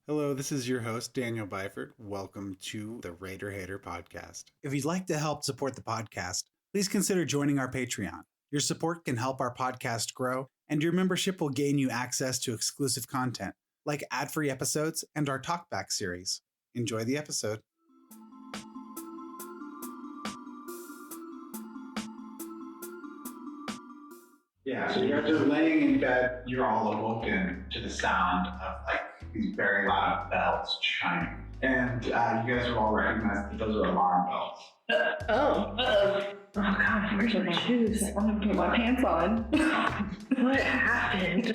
Hello, this is your host, Daniel Byford. Welcome to the Raider Hater Podcast. If you'd like to help support the podcast, please consider joining our Patreon. Your support can help our podcast grow, and your membership will gain you access to exclusive content, like ad-free episodes and our Talkback series. Enjoy the episode. Yeah, so you're just laying in bed, you're all awoken to the sound of these very loud bells chiming. And you guys will all recognize that those are alarm bells. Oh God, where's my shoes? I'm gonna put my pants on. What happened?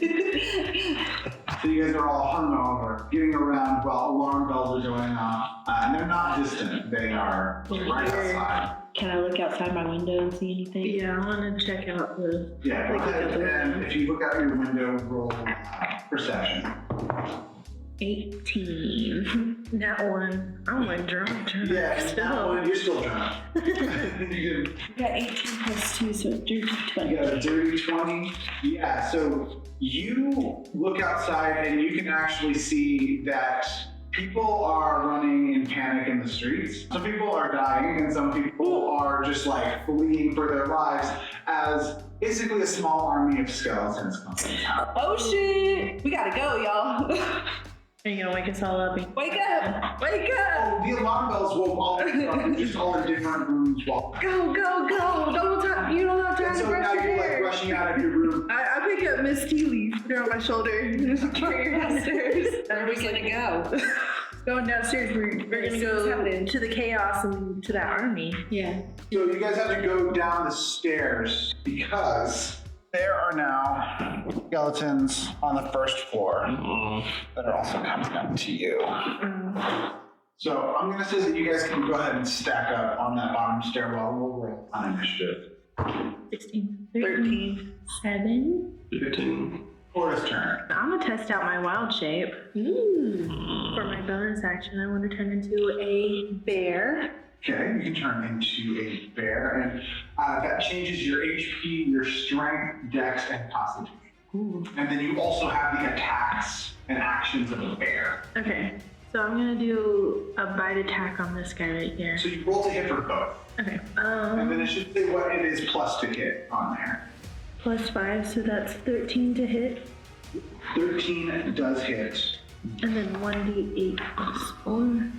So you guys are all hungover, getting around while alarm bells are going off. And they're not distant, they are right outside. Can I look outside my window and see anything? Yeah, I want to check out the... Yeah, go ahead, and if you look out your window, roll perception. 18. That one. I'm like drunk. Yeah, that one, you're still drunk. You got 18 plus 2, so dirty 20. You got a dirty 20? Yeah, so you look outside and you can actually see that people are running in panic in the streets. Some people are dying and some people are just fleeing for their lives as basically a small army of skeletons comes in town. Oh shit! We gotta go, y'all. Are you gonna wake us all up? Wake up! Wake up! Oh, the alarm bells woke all just all the different rooms. Go! You don't have time to brush your hair. Rushing out of your room. I pick up Miss Tea Leaf, put her on my shoulder, and just carry her downstairs. Where are we gonna go? Going downstairs, we're gonna go to the chaos and to that army. Yeah. So you guys have to go down the stairs because there are now skeletons on the first floor that are also coming up to you. So I'm going to say that you guys can go ahead and stack up on that bottom stairwell. We'll roll on initiative. 16, 13, 7, 15. Cora's turn. I'm going to test out my wild shape. For my bonus action, I want to turn into a bear. Okay, you can turn into a bear, and that changes your HP, your strength, dex, and constitution. Ooh. And then you also have the attacks and actions of a bear. Okay, so I'm gonna do a bite attack on this guy right here. So you roll to hit for both. Okay. And then it should say what it is plus to hit on there. Plus 5, so that's 13 to hit. 13 does hit. And then 1d8 plus 4.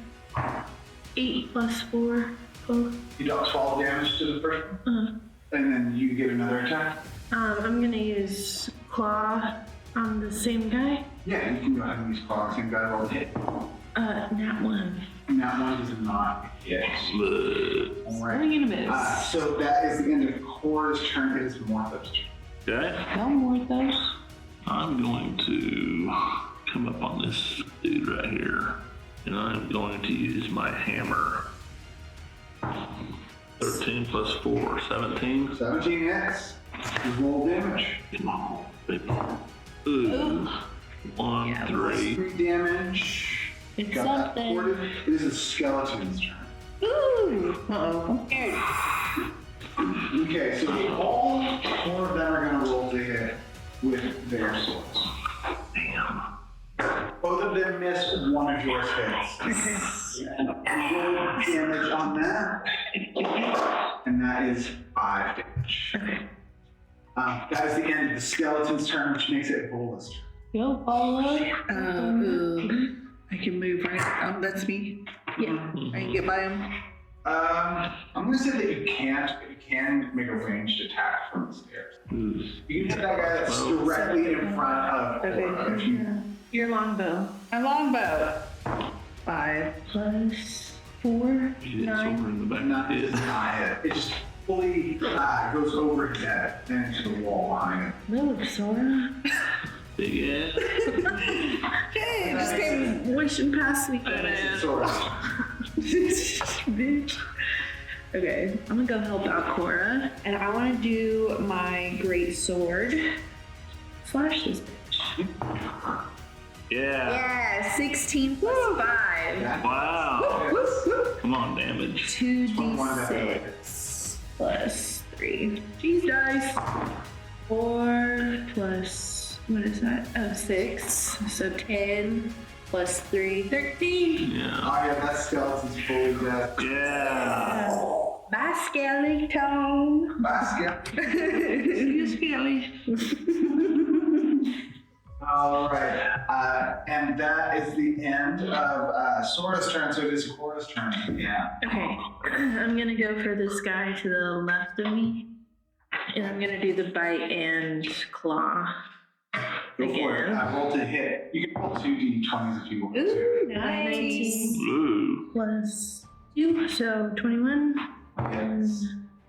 8 plus 4, 12. You dealt 12 damage to the first one. And then you get another attack. I'm gonna use claw on the same guy. Yeah, you can go ahead and use claw on the same guy. Roll to hit. Nat 1. Nat 1 does not hit. Alright. I'm gonna miss. So that is the end of Cora's turn. It is Mortho's turn. Okay. No more of those. I'm going to come up on this dude right here, and I'm going to use my hammer. 13 plus 4, 17. 17 hits. You roll damage. Come on, baby. Ooh. 1, 3. 3 damage. It's Got that something. recorded. It is a skeleton's turn. Ooh. Uh-oh. I'm scared. Okay, so all 4 of them are going to roll to hit with their swords. Damn. Both of them miss one of yours hits. And roll damage on that. And that is 5 damage. Okay. That is the end of the skeleton's turn, which makes it Vola's turn. Go, Paula. I can move, right? That's me. Yeah. I can get by him. I'm going to say that you can't, but you can make a ranged attack from the stairs. You can hit that guy that's directly in front of Cora. If you... Your longbow. My longbow. 5. Plus 4, You hit 9. somewhere in the back Not, of it the does head. not hit. It just fully goes over his head and into the wall behind him. Move, Sora. Big ass. Hey, it just came wishing past me. Sort of. Bitch. Okay, I'm gonna go help out Cora, and I want to do my great sword. Slash this bitch. Yeah. Yeah, 16 plus 5. Wow. Whoop, whoop. Come on, damage. 2d6 plus 3. Jeez, dice. 4 plus, what is that? Oh, 6. So 10 plus 3. 13. Yeah. Oh yeah, that skeleton's fully dead. Yeah. Bye, skeleton. Basket. You skelly. All right, and that is the end of Sora's turn, so it is Cora's turn. Yeah. Okay, I'm gonna go for this guy to the left of me. And I'm gonna do the bite and claw. Go for it. Again. Roll to hit. You can roll 2d20s if you want to. Ooh, 19 Blue. plus 2, so 21. Yes.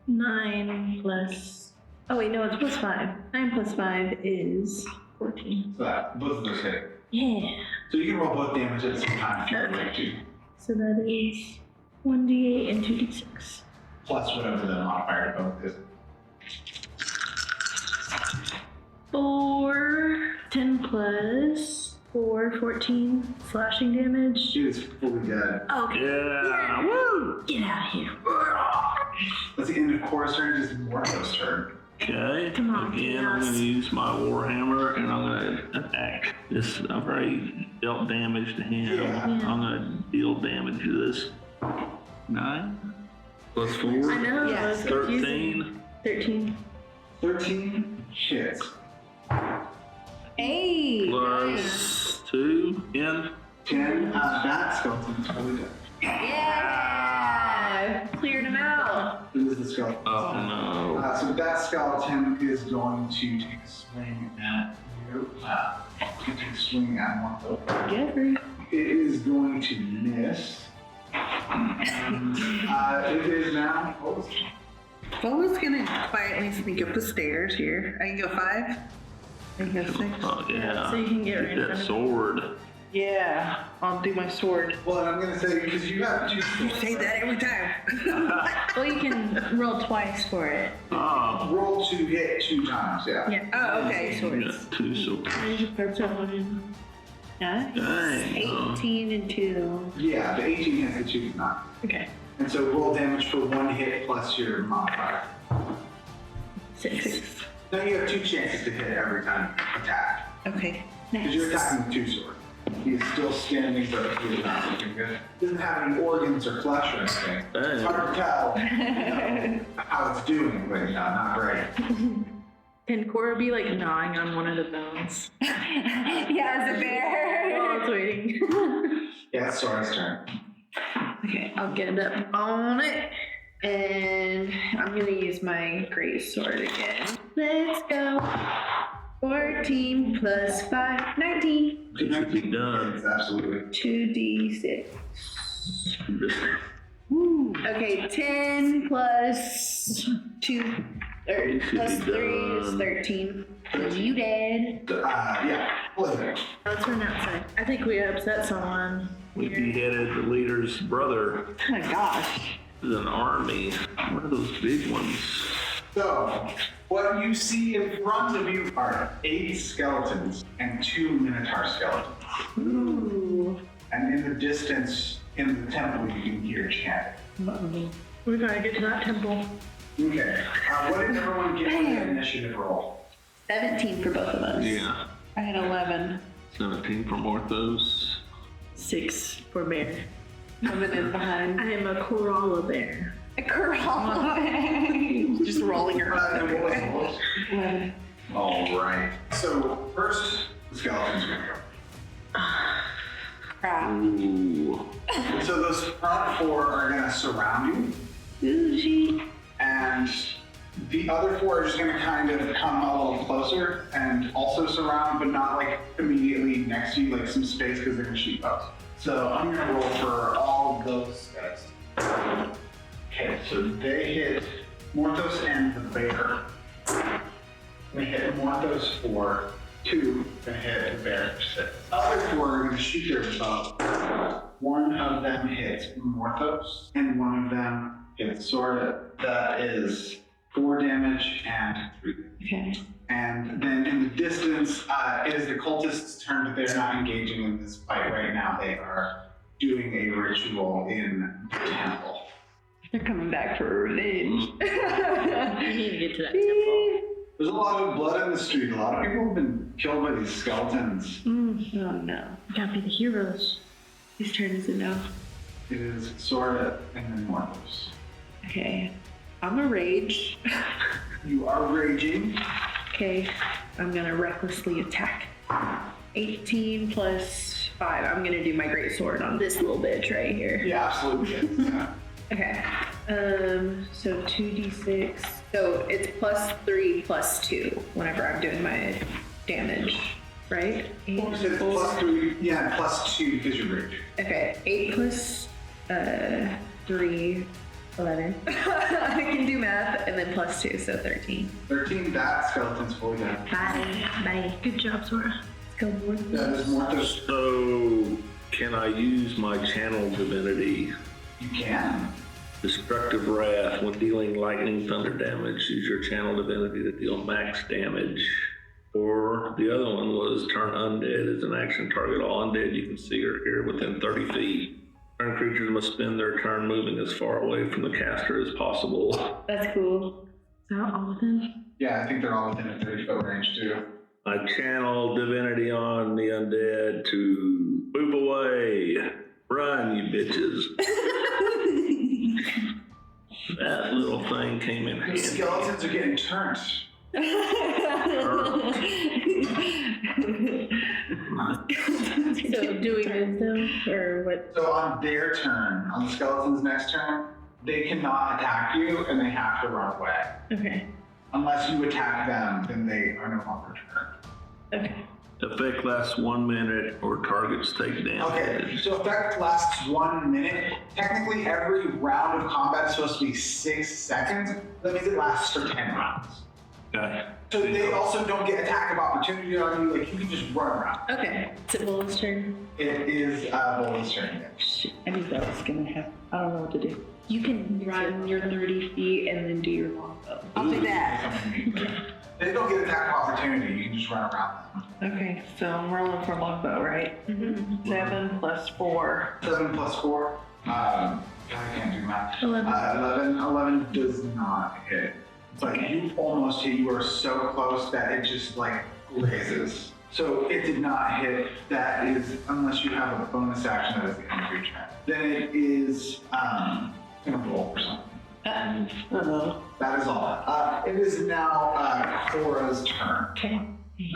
9 plus. Oh, wait, no, it's plus 5. 9 plus 5 is 14. So that, both of those hit. Yeah. So you can roll both damage at the same time if you would like to. So that is 1d8 and 2d6. Plus whatever the modifier to both is. 4, 10 plus 4, 14 slashing damage. She is fully dead. Okay. Yeah. Woo. Get out of here. That's the end of Cora's turn, just Morto's turn. Okay. Come on, Again, I'm Chaos. gonna use my warhammer and I'm gonna attack this. I've already dealt damage to him. Yeah. I'm gonna deal damage to this. 9 plus 4. I know. Yeah, it's confusing. 13 13. 13 hits. Hey. plus 2. 10. 10, that skeleton is fully dead. Yeah. Cleared him out. Who is the skeleton? Oh no. So that skeleton is going to take a swing at you. It's going to take a swing at Morto. Jeffrey. It is going to miss. It is now. Bola's gonna quietly sneak up the stairs here. I can go 5. I can go 6. Oh yeah. So you can get right in that front of sword. Yeah, I'll do my sword. Well, I'm going to say, because you have 2 You swords. say that every time. Well, you can roll twice for it. Oh. Roll to hit 2 times, yeah. Yeah. Oh, okay. You got 2 swords. There's your purple one. Nice. Dang. 18 and 2. Yeah, the 18 hits the 2 does not. Okay. And so roll damage for 1 hit plus your modifier. 6. Now you have 2 chances to hit every time you attack. Okay. Because you're attacking with 2 swords. He is still standing, but he is not looking good. He doesn't have any organs or flesh or anything. It's hard to tell how it's doing, but not great. Can Cora be like gnawing on one of the bones? Yeah, as a bear. While it's waiting. Yeah, it's Sora's turn. Okay, I'll get up on it. And I'm gonna use my great sword again. Let's go. 14 plus 5, 19. It should be done. Yes, absolutely. 2d6. Okay, 10 plus 2, or plus 3 is 13. You dead. Yeah, Blizzard. Let's run outside. I think we upset someone. We beheaded the leader's brother. Oh my gosh. There's an army. One of those big ones. So, what you see in front of you are 8 skeletons and 2 Minotaur skeletons. Ooh. And in the distance, in the temple, you can hear chanting. We gotta get to that temple. Okay. What did everyone get for the initiative roll? 17 for both of us. Yeah. I had 11. 17 for Morthos. 6 for bear. Coming in behind. I am a koala bear. A girl. Just rolling her eyes And what was the everywhere. lowest? 11. All right. So first, the skeletons are gonna go. Crap. Ooh. So those front 4 are gonna surround you, and the other 4 are just gonna kind of come a little closer and also surround, but not like immediately next to you, like some space, because they're gonna shoot both. So I'm gonna roll for all of those guys. Okay, so they hit Morthos and the bear. They hit Morthos for 2, gonna hit the bear for 6. Other 4 are gonna shoot their bow. One of them hits Morthos, and one of them hits Sora. That is 4 damage and 3 damage. Okay. And then in the distance, it is the cultists' turn, but they're not engaging in this fight right now. They are doing a ritual in the temple. They're coming back for revenge. We need to get to that temple. There's a lot of blood in the street. A lot of people have been killed by these skeletons. Oh no. Gotta be the heroes. Whose turn is it now? It is Sora and then Marcos. Okay. I'm a rage. You are raging. Okay. I'm gonna recklessly attack. 18 plus 5. I'm gonna do my great sword on this little bitch right here. Yeah, absolutely. Yeah. Okay. So 2d6. So it's +3 +2 whenever I'm doing my damage, right? 8 You said +3, yeah, +2 because you're raging. Okay, 8 plus 3, 11. I can do math, and then +2, so 13. 13, that skeleton's fully dead. Bye. Good job, Sora. Let's go more. That is Morthos. So, can I use my channel divinity? You can. Destructive Wrath. When dealing lightning thunder damage, use your channel divinity to deal max damage. Or the other one was turn undead as an action. Target all undead you can see or hear within 30 feet. Turn creatures must spend their turn moving as far away from the caster as possible. That's cool. Is that all of them? Yeah, I think they're all within a 30-foot range too. I channel divinity on the undead to move away. Run, you bitches. That little thing came in The handy. skeletons are getting turned. So do we move them, or what? So on their turn, on the skeleton's next turn, they cannot attack you and they have to run away. Okay. Unless you attack them, then they are no longer turned. Okay. Effect lasts 1 minute or targets take damage. Okay, so effect lasts 1 minute. Technically, every round of combat is supposed to be 6 seconds. That means it lasts for 10 rounds. Okay. So they also don't get attack of opportunity on you. Like, you can just run around. Okay. Is it Vola's turn? It is Vola's turn. Shit, I knew that was gonna happen. I don't know what to do. You can run your 30 feet and then do your longbow. I'll do that. They don't get attack of opportunity. You can just run around them. Okay, so I'm rolling for longbow, right? Mm-hmm. 7 plus 4. 7 plus 4. I can't do math. 11. 11 does not hit. But you almost hit. You are so close that it just like grazes. So it did not hit. That is, unless you have a bonus action that is the end of your turn. Then it is gonna roll or something. That is all. It is now Cora's turn. Okay.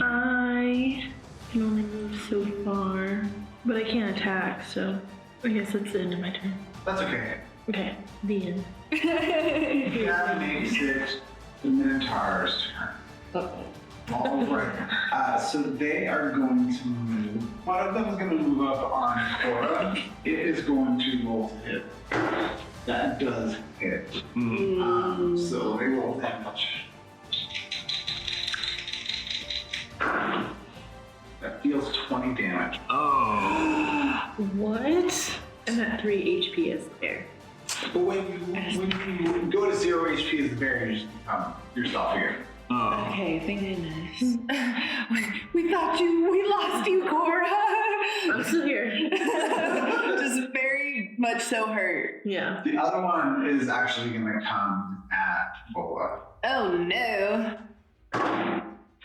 I can only move so far, but I can't attack, so I guess that's the end of my turn. That's okay. Okay, the end. That makes it the Minotaur's turn. All right. So they are going to move. One of them is going to move up on Cora. It is going to roll to hit. That does hit. So they roll damage. That deals 20 damage. Oh. What? I'm at 3 HP as the bear. But when you go to 0 HP as the bear, you just become yourself again. Oh. Okay, thank goodness. we lost you, Cora. I'm still here. Just very much so hurt. Yeah. The other one is actually going to come at Bola. Oh no.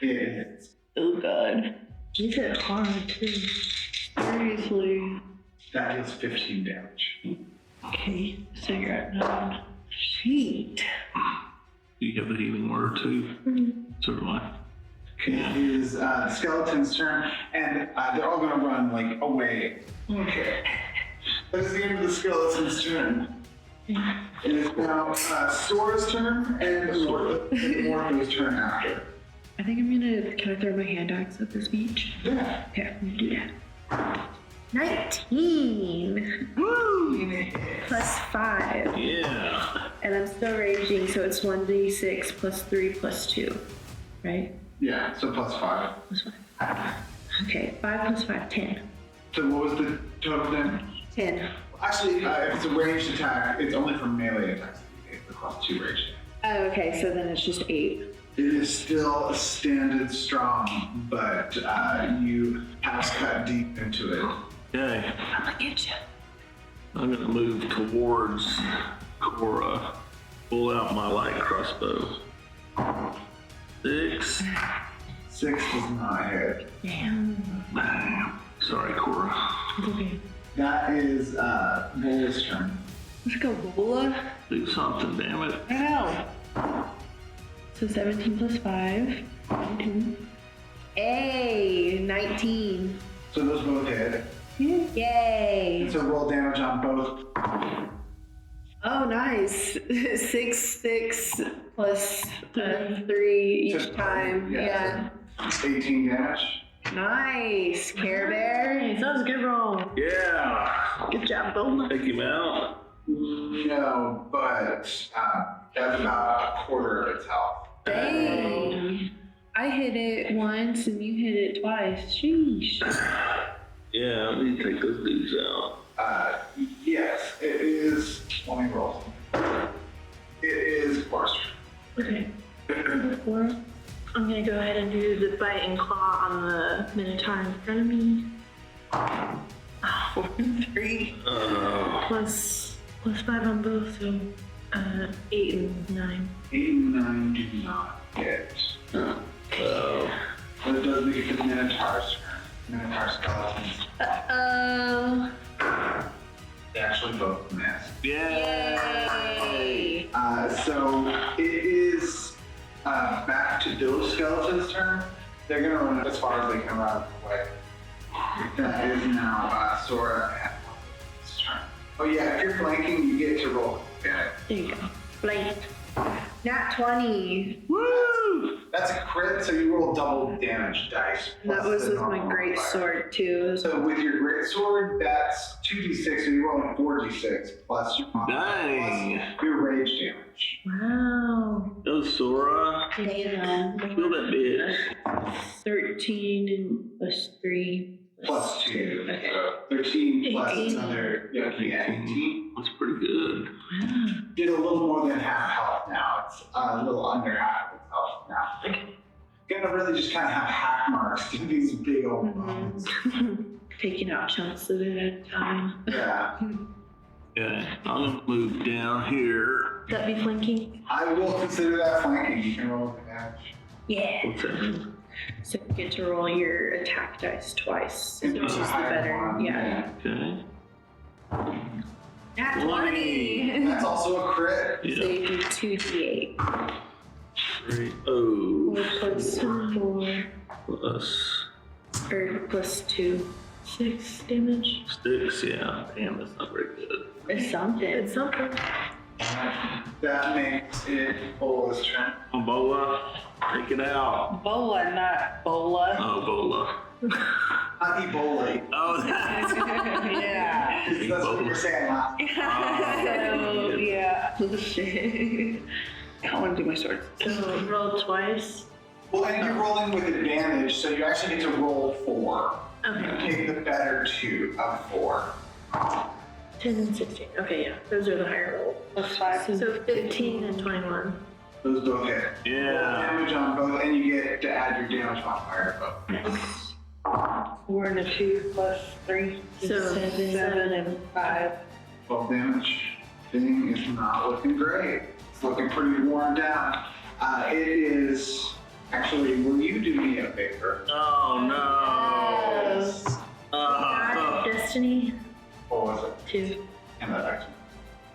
It Oh god. You hit hard too. Seriously. that deals 15 damage. Okay, so you're at 9. Sweet. Do you have the healing word too? So do I. It is the skeleton's turn, and they're all going to run like away. Okay. That is the end of the skeleton's turn. It is now Sora's turn and Morpho's turn after. I think I'm gonna. Can I throw my hand axe at this beach? Yeah. Okay, I'm gonna do that. 19 Woo! plus 5. Yeah. And I'm still raging, so it's 1d6 plus 3 plus 2. Right? Yeah, so plus 5. Plus 5. Okay, 5 plus 5, 10. So what was the total then? 10. Actually, if it's a ranged attack, it's only for melee attacks. It's across 2 ranged. Oh, okay, so then it's just 8. It is still standard strong, but you have cut deep into it. Okay. I'm gonna get you. I'm gonna move towards Cora. Pull out my light crossbow. 6. 6 does not hit. Sorry, Cora. It's okay. That is Vola's turn. Let's go, Bola. Do something, damn it. I know. So 17 plus 5. 19. Hey, 19. So those both hit. Yay. So roll damage on both. Oh, nice. 6 plus 3 each Just time. yeah. Yeah. 18 damage. Nice. Care Bear. That was a good roll. Yeah. Good job, Bola. Take him out. No, but that's about a quarter of its health. Dang. I hit it once and you hit it twice. Sheesh. Yeah, I need to take those dudes out. Yes, it is. Let me roll. It is Cora's Okay. Well, I'm gonna go ahead and do the bite and claw on the Minotaur in front of me. 3. Plus 5 on both, so 8 and 9. 8 and 9 do not hit. Oh. But it does make it to the Minotaur's turn. Minotaur skeletons. Uh-oh. They actually both miss. Yay! So it is back to those skeletons' turn. They're gonna run as far as they can run away. That is now Sora and Wolf's turn. Oh yeah, if you're flanking, you get to roll. Yeah. There you go. Flank. Nat 20. Woo! That's a crit, so you roll double damage dice. That plus was the with my normal great modifier. sword too. So with your great sword, that's 2d6, so you're rolling 4d6 plus your modifier, Dang. plus your rage damage. Wow. Go, Sora. Damn. Kill that bitch. 13 and plus 3. Plus 2. Okay. So 13 plus 18. another, yeah, 18. That's pretty good. Did a little more than half health now. It's a little under half of its health now. Okay. Gonna really just kind of have hack marks to these big old bones. Taking out chunks of it at a time. Yeah. Okay, I'm gonna move down here. Would that be flanking? I will consider that flanking. You can roll the damage. Yeah. What's that? So you get to roll your attack dice twice. And Which is the higher better. one, Yeah. Okay. Nat 20. That's also a crit. So Yeah. you do 2d8. 3. Oh. 4 plus 4. Plus Or plus 2. 6 damage. 6. Yeah. Damn, that's not very good. It's something. It's something. That makes it Bola's turn. Oh, Bola, take it out. Bola, not Bola. Oh, Bola. Not Ebola. Oh, that's Yeah. That's what you're saying last. So, yeah. Bullshit. I want to do my swords. So roll twice. Well, and you're rolling with advantage, so you actually get to roll 4. Okay. Take the better 2 of 4. 10 and 16. Okay, yeah. Those are the higher rolls. Plus 5. So 15 and 21. Those both hit. Roll Yeah. damage on both, and you get to add your damage modifier to both. 4 and a 2 plus 3. So 7 and 5. 12 damage. Thing is not looking great. It's looking pretty worn down. It is actually. Will you do me a favor? Oh, no. Oh. Destiny Oh. What was it? 2. And that actually.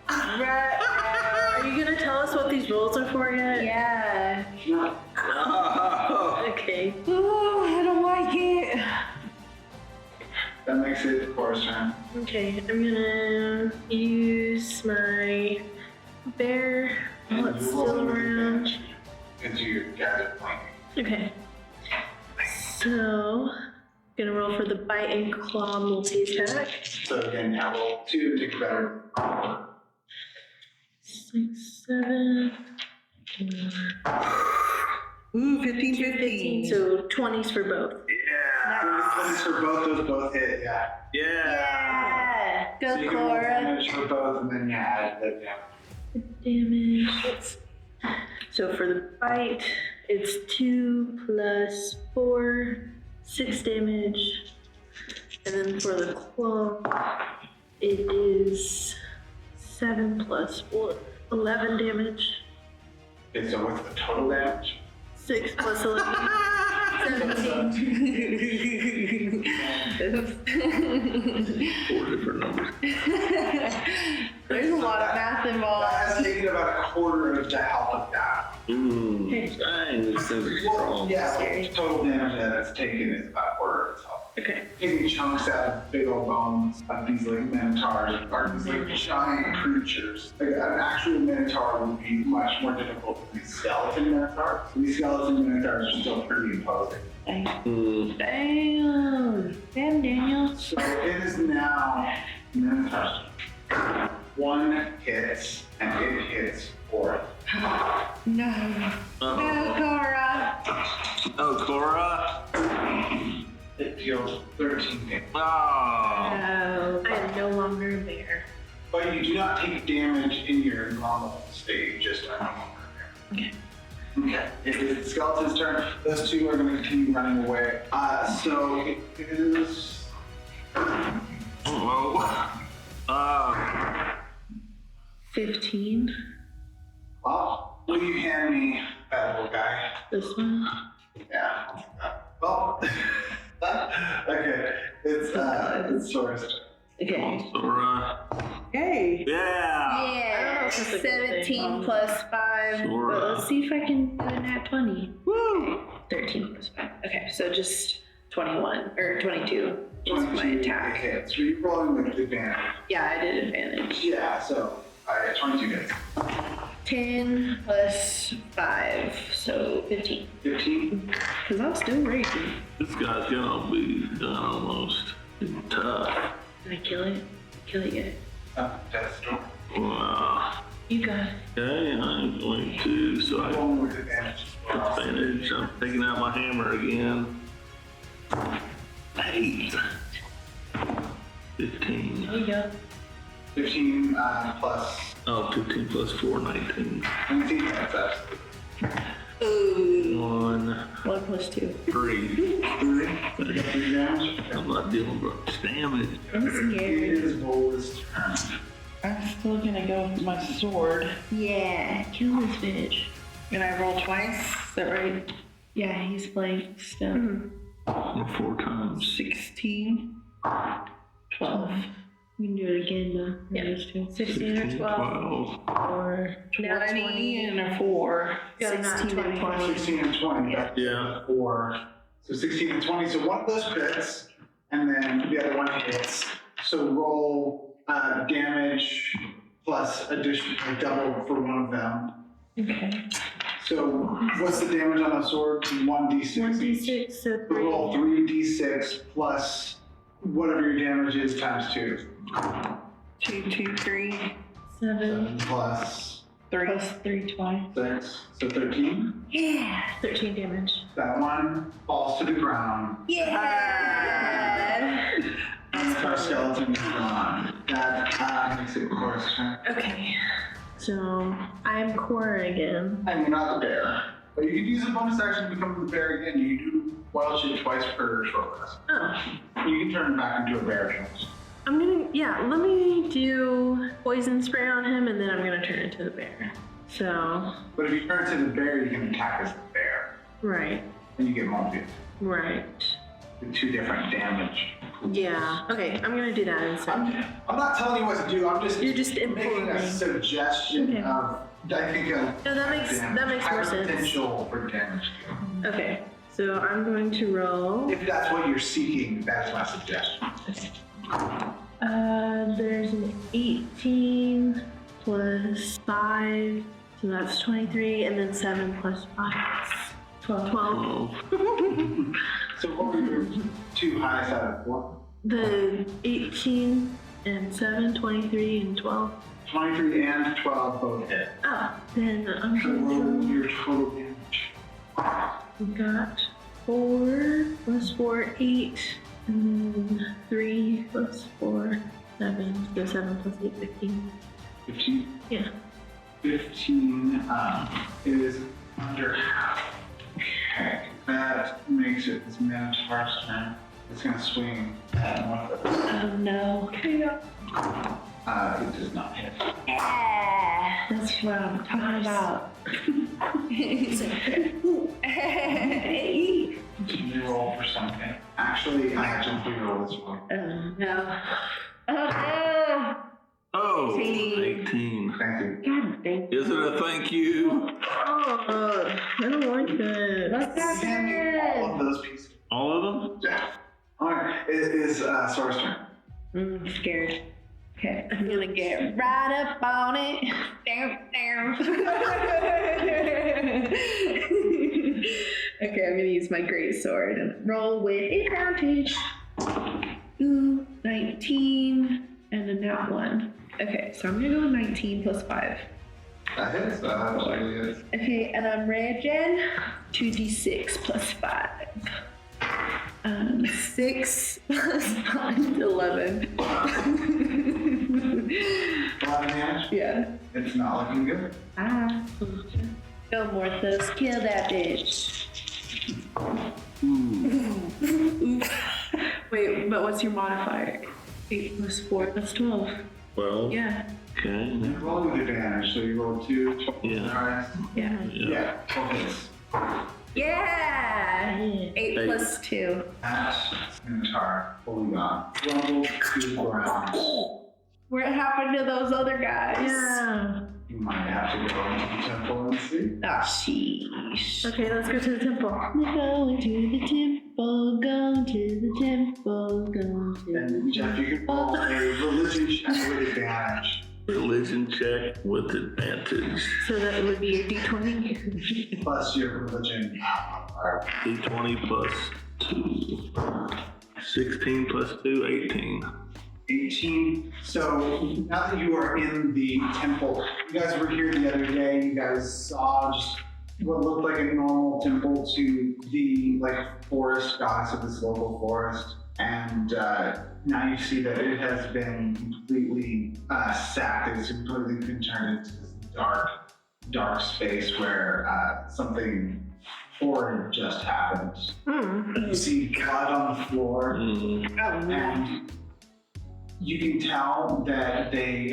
Are you gonna tell us what these rolls are for yet? Yeah. No. Oh. Okay. Oh, I don't like it. That makes it Cora's turn. Okay, I'm gonna use my bear while And it's you still roll with around. advantage into your gadget flanking. Okay. So, gonna roll for the bite and claw multi-attack. So again, now roll 2 to get better. 6, 7, Ooh, 15, 15. So 20s for both. Yeah. 20 for both, those both hit, yeah. Yeah. Go So you can roll Cora. damage for both, and then you add the damage. Damage. So for the bite, it's 2 plus 4, 6 damage. And then for the claw, it is 7 plus 4, 11 damage. Okay, so what's the total damage? 6 plus 11. 17. Four different numbers. There's a lot of math involved. That has taken about a quarter of the health of that. Dang, these things are strong. Yeah, Scary. total damage that it's taken is about a quarter of its health. Okay. Taking chunks out of big old bones of these like minotaurs are these like giant creatures. Like an actual minotaur would be much more difficult than these skeleton minotaurs. These skeleton minotaurs are still pretty imposing. Mm. Damn, Daniel. So it is now minotaurs. One hits and it hits 4. No. No, Cora. Oh, Cora. It deals 13 damage. Oh. I am no longer a bear. But you do not take damage in your normal state, just a normal bear. Okay. It is the skeleton's turn. Those two are going to continue running away. So it is. Whoa. 15. Well, will you hand me that little guy? This one. Yeah. Well. Okay. It's Sora's turn. Okay. Sora. Yay. Yeah. Yeah. if it's a good 17 thing. plus 5. Sora. But let's see if I can do a nat 20. Woo! 13 plus 5. Okay, so just 21 or 22 is my 22 attack. hits. So you're rolling with advantage. Yeah, I did advantage. Yeah, so 22 hits. 10 plus 5, so 15. 15. Because I'm still raging. This guy's gonna be done almost. He's tough. Did I kill it? Kill it yet? That's strong. Wow. You got it. Okay, I'm going to, so I Rolling with advantage as well. advantage. I'm taking out my hammer again. 8. 15. There you go. 15 plus Oh, 15 plus 4, 19. 19. That's absolutely. Ooh. 1, 1 plus 2. 3. 3 damage. I'm not dealing with damage. I'm It scared. is Vola's turn. I'm still gonna go with my sword. Yeah, kill this bitch. And I roll twice, is that right? Yeah, he's flanked still. 4 times. 16, 12. We can do it again though. Yeah. 16 or 12. Or 20 and a 4. 16 and 20. 16 and 20. That's Yeah. 4. So 16 and 20. So one of those hits, and then the other one hits. So roll damage plus addition, like double for one of them. Okay. So what's the damage on the sword? 1d6. 1d6, so So roll 3. 3d6 plus whatever your damage is times 2. 2, 2, 3, 7 Plus 3. plus 3 twice. 6. So 13. Yeah, 13 damage. That one falls to the ground. Yeah! Our skeleton is gone. That makes it Cora's turn. Okay. So I'm Cora again. And you're not the bear. But you can use a bonus action to become the bear again. You do wild shit twice per short rest. Oh. You can turn back into a bear if you want. I'm gonna, yeah, let me do poison spray on him and then I'm gonna turn into the bear. So, But if you turn into the bear, you can attack as the bear. right, And you get multi. right. The 2 different damage. Yeah, okay, I'm gonna do that instead. I'm not telling you what to do. I'm just You're just making informing. a suggestion Okay. of. I think of No, that makes more has sense. potential for damage. Okay, so I'm going to roll. If that's what you're seeking, that's my suggestion. There's an 18 plus 5, so that's 23, and then 7 plus 5 is 12. 12. So what were your 2 highest out of 4? The 18 and 7, 23 and 12. 23 and 12 both hit. Oh, then I'm So going roll to your total damage. we got 4 plus 4, 8, and then 3 plus 4, 7. So 7 plus 8, 15. 15. Yeah. 15 is under half. Okay. That makes it this Minotaur's turn. It's going to swing at one of those. Oh no. It does not hit. Yeah! That's what I'm talking about. Can you roll for something? Actually, I have to reroll this one. No. Oh, 18. Thank you. God dang. Is it a thank you? I don't like that. What's Send me all happening? of those pieces. All of them? Yeah. Alright, it is Sora's turn. I'm scared. Okay, I'm gonna get right up on it. Damn. Okay, I'm gonna use my great sword and roll with advantage. Ooh, 19 and a nat 1. Okay, so I'm gonna go with 19 plus 5. That hits, that actually is. Okay, and I'm raging 2d6 plus 5. 6 plus 5, 11. 11 damage? Yeah. It's not looking good. Ah. Go, Morthos, kill that bitch. Wait, but what's your modifier? 8 plus 4, that's 12. Well, Yeah. okay. You roll with advantage, so you roll 2. Yeah. Alright. Yeah. Yeah, 12 hits. Yeah! 8 Eight. plus 2. That Minotaur fully gone. Rumble to the ground. What happened to those other guys? Yeah. You might have to go into the temple and see. Oh, sheesh. Okay, let's go to the temple. We're going to the temple, going to the temple, going to And Jeff, you can roll a religion check with advantage. Religion check with advantage. So that would be your d20. Plus your religion modifier. D20 plus 2. 16 plus 2, 18. 18. So now that you are in the temple, you guys were here the other day. You guys saw just what looked like a normal temple to the forest goddess of this local forest, and now you see that it has been completely sacked. It's completely been turned into this dark space where something horrid just happened. You see blood on the floor. And you can tell that they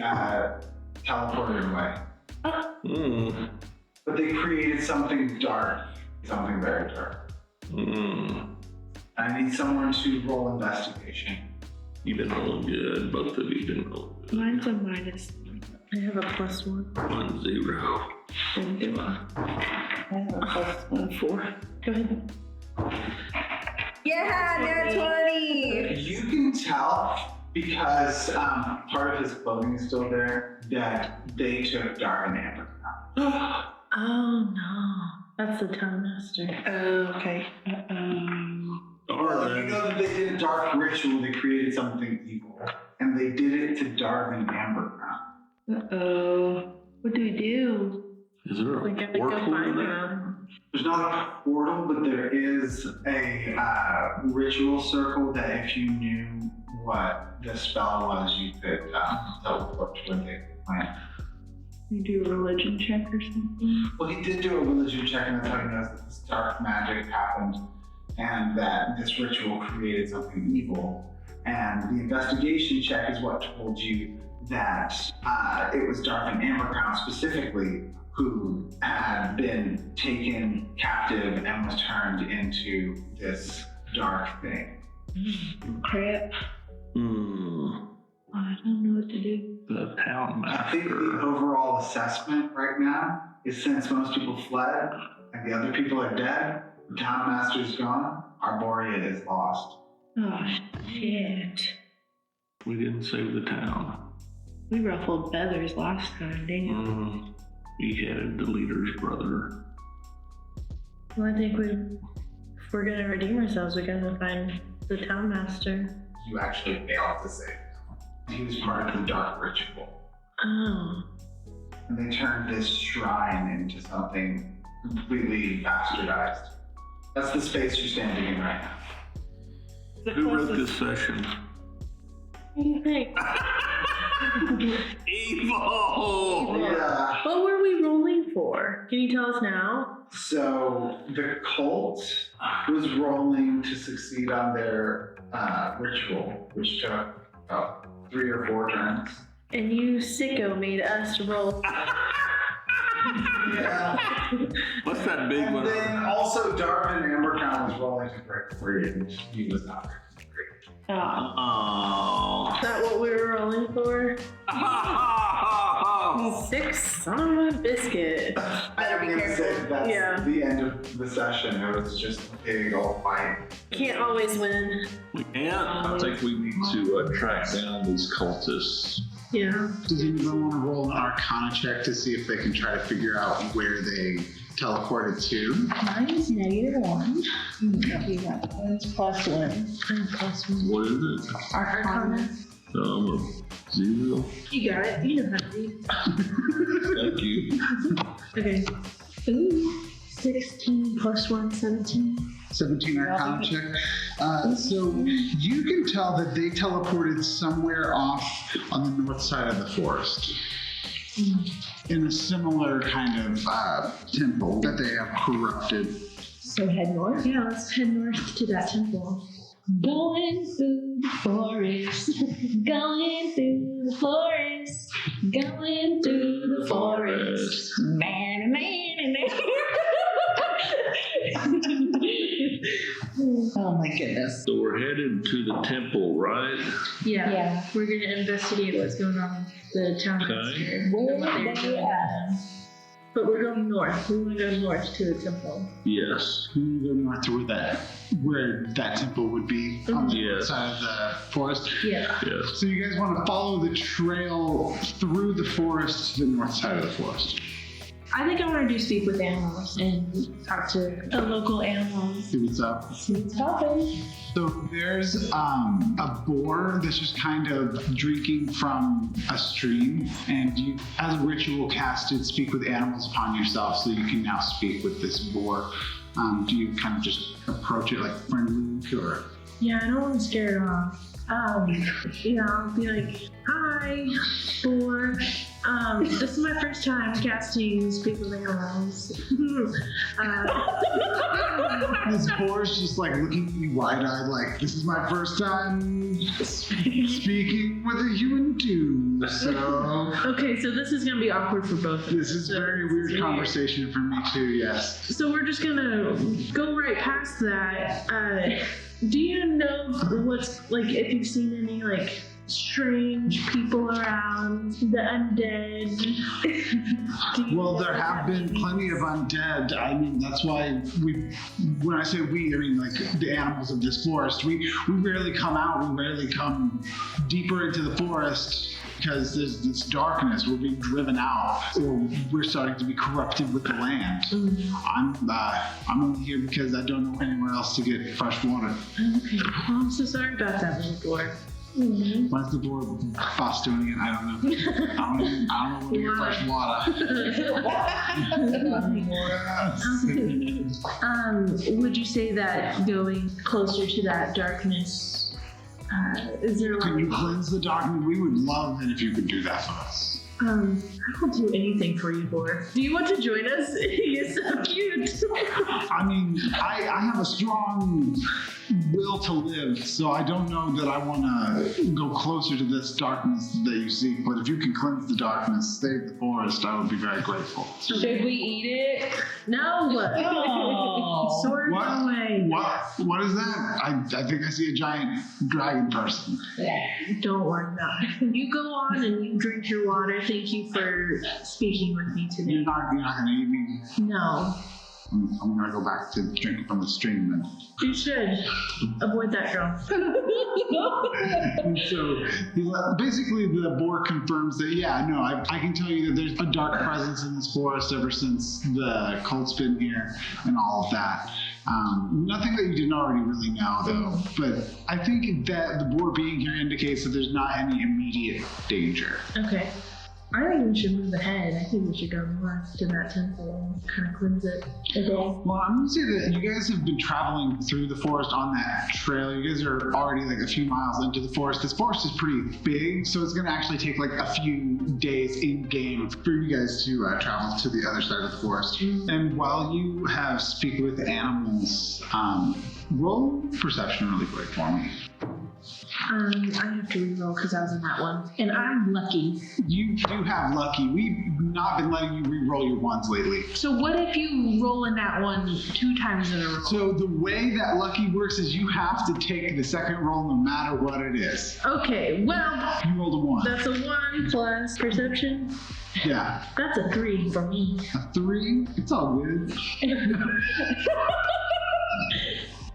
teleported away. But they created something dark, something very dark. I need someone to roll investigation. You've been rolling good. Both of you been rolling good. Mine's a minus. I have a +1. 1, 0. And do a. I have a +1, 4. Go ahead. Yeah, nat 20! You can tell because part of his clothing is still there that they took dark and amber. Oh no. That's the town master. Oh, okay. Well, you know that they did a dark ritual. They created something evil, and they did it to darken amber. Uh-oh. What do we do? Is there We a gotta go portal in find there? them. There's not a portal, but there is a ritual circle that if you knew what the spell was, you could teleport to where they went. You do a religion check or something? Well, he did do a religion check, and that's how he knows that this dark magic happened and that this ritual created something evil. And the investigation check is what told you that it was Dark and Amber Crown specifically who had been taken captive and was turned into this dark thing. Crap. I don't know what to do. The town I think the master. overall assessment right now is since most people fled and the other people are dead, the town master is gone, Arboria is lost. Oh, shit. We didn't save the town. We ruffled feathers last time, dang it. We headed the leader's brother. Well, I think if we're gonna redeem ourselves, we gotta find the town master. You actually failed to save him. He was part of the dark ritual. Oh. And they turned this shrine into something completely bastardized. That's the space you're standing in right now. Who wrote this session? What do you think? Evil! Yeah. What were we rolling for? Can you tell us now? So the cult was rolling to succeed on their ritual, which took about 3 or 4 turns. And you sicko made us roll Yeah. What's that big And one? then also Darwin Ambertown was rolling to break 3, and he was not breaking 3. Oh. Is that what we were rolling for? 6? Son of a biscuit. I be was gonna say that's Yeah. the end of the session. It was just a big old fight. Can't always win. We can't. I think we need to track down these cultists. Yeah. Does anyone want to roll an Arcana check to see if they can try to figure out where they teleported to? Mine is -1. That's +1. I'm +1. What is it? Arcana. I'm a 0. You got it. You know how to read. Thank you. Okay. Ooh. 16 +1, 17. 17 Arcana check. So you can tell that they teleported somewhere off on the north side of the forest. In a similar kind of temple that they have corrupted. So head north? Yeah, let's head north to that temple. Going through the forest. Going through the forest. Going through the forest. Man, man, man. Oh my goodness. So we're headed to the temple, right? Yeah. Yeah. We're gonna investigate what's going on with the town Okay. here. Where and what they're they doing. at? But we're going north. We want to go north to the temple. Yes. You go north to where that temple would be on the north Yes. side of the forest. Yeah. Yes. So you guys want to follow the trail through the forest to the north side of the forest. I think I want to do speak with animals and talk to the local animals. See what's up. See what's poppin'. So there's a boar that's just kind of drinking from a stream, and you, as a ritual, casted speak with animals upon yourself, so you can now speak with this boar. Do you kind of just approach it like friendly, or? Yeah, I don't want to scare it off. Yeah, I'll be like, hi, boar. This is my first time casting Speak with Animals. This boar's just like looking at you wide-eyed, like, this is my first time speaking with a human too. So Okay, so this is gonna be awkward for both of us. this is So very this weird is conversation for me too. Yes. So we're just gonna go right past that. Do you know what's like if you've seen any like strange people around, the undead? Do you Well, know there what have that been means? plenty of undead. I mean, that's why when I say we, I mean like the animals of this forest. We rarely come out. We rarely come deeper into the forest because there's this darkness. We're being driven out, or we're starting to be corrupted with the land. I'm only here because I don't know anywhere else to get fresh water. Okay. Well, I'm so sorry about that little boy. What's the board boss doing again? I don't know. I don't know where to get fresh water. Would you say that going closer to that darkness, is there Can you like, cleanse the darkness? We would love it if you could do that for us. I will do anything for you, boy. Do you want to join us? You're so cute. I mean, I have a strong will to live, so I don't know that I want to go closer to this darkness that you see. But if you can cleanse the darkness, save the forest, I would be very grateful. Should we eat it? No. Oh. Sword What? away. What is that? I think I see a giant dragon person. Don't worry about it. You go on and you drink your water. Thank you for speaking with me You're today. not going to eat me. No. I'm going to go back to drinking from the stream then. You should. Avoid that girl. And so basically the boar confirms that, yeah, no, I can tell you that there's a dark presence in this forest ever since the cult's been here and all of that. Nothing that you didn't already really know though, but I think that the boar being here indicates that there's not any immediate danger. Okay. I think we should move ahead. I think we should go north to that temple and kind of cleanse it. Okay. Well, I'm gonna say that you guys have been traveling through the forest on that trail. You guys are already like a few miles into the forest. This forest is pretty big, so it's gonna actually take like a few days in game for you guys to travel to the other side of the forest. And while you have speak with animals, roll perception really quick for me. I have to reroll because I was in that one. And I'm lucky. You do have lucky. We've not been letting you re-roll your ones lately. So what if you roll in that one 2 times in a row? So the way that lucky works is you have to take the second roll no matter what it is. Okay, well, You rolled a 1. that's a 1 plus perception. Yeah. That's a 3 for me. A 3? It's all good.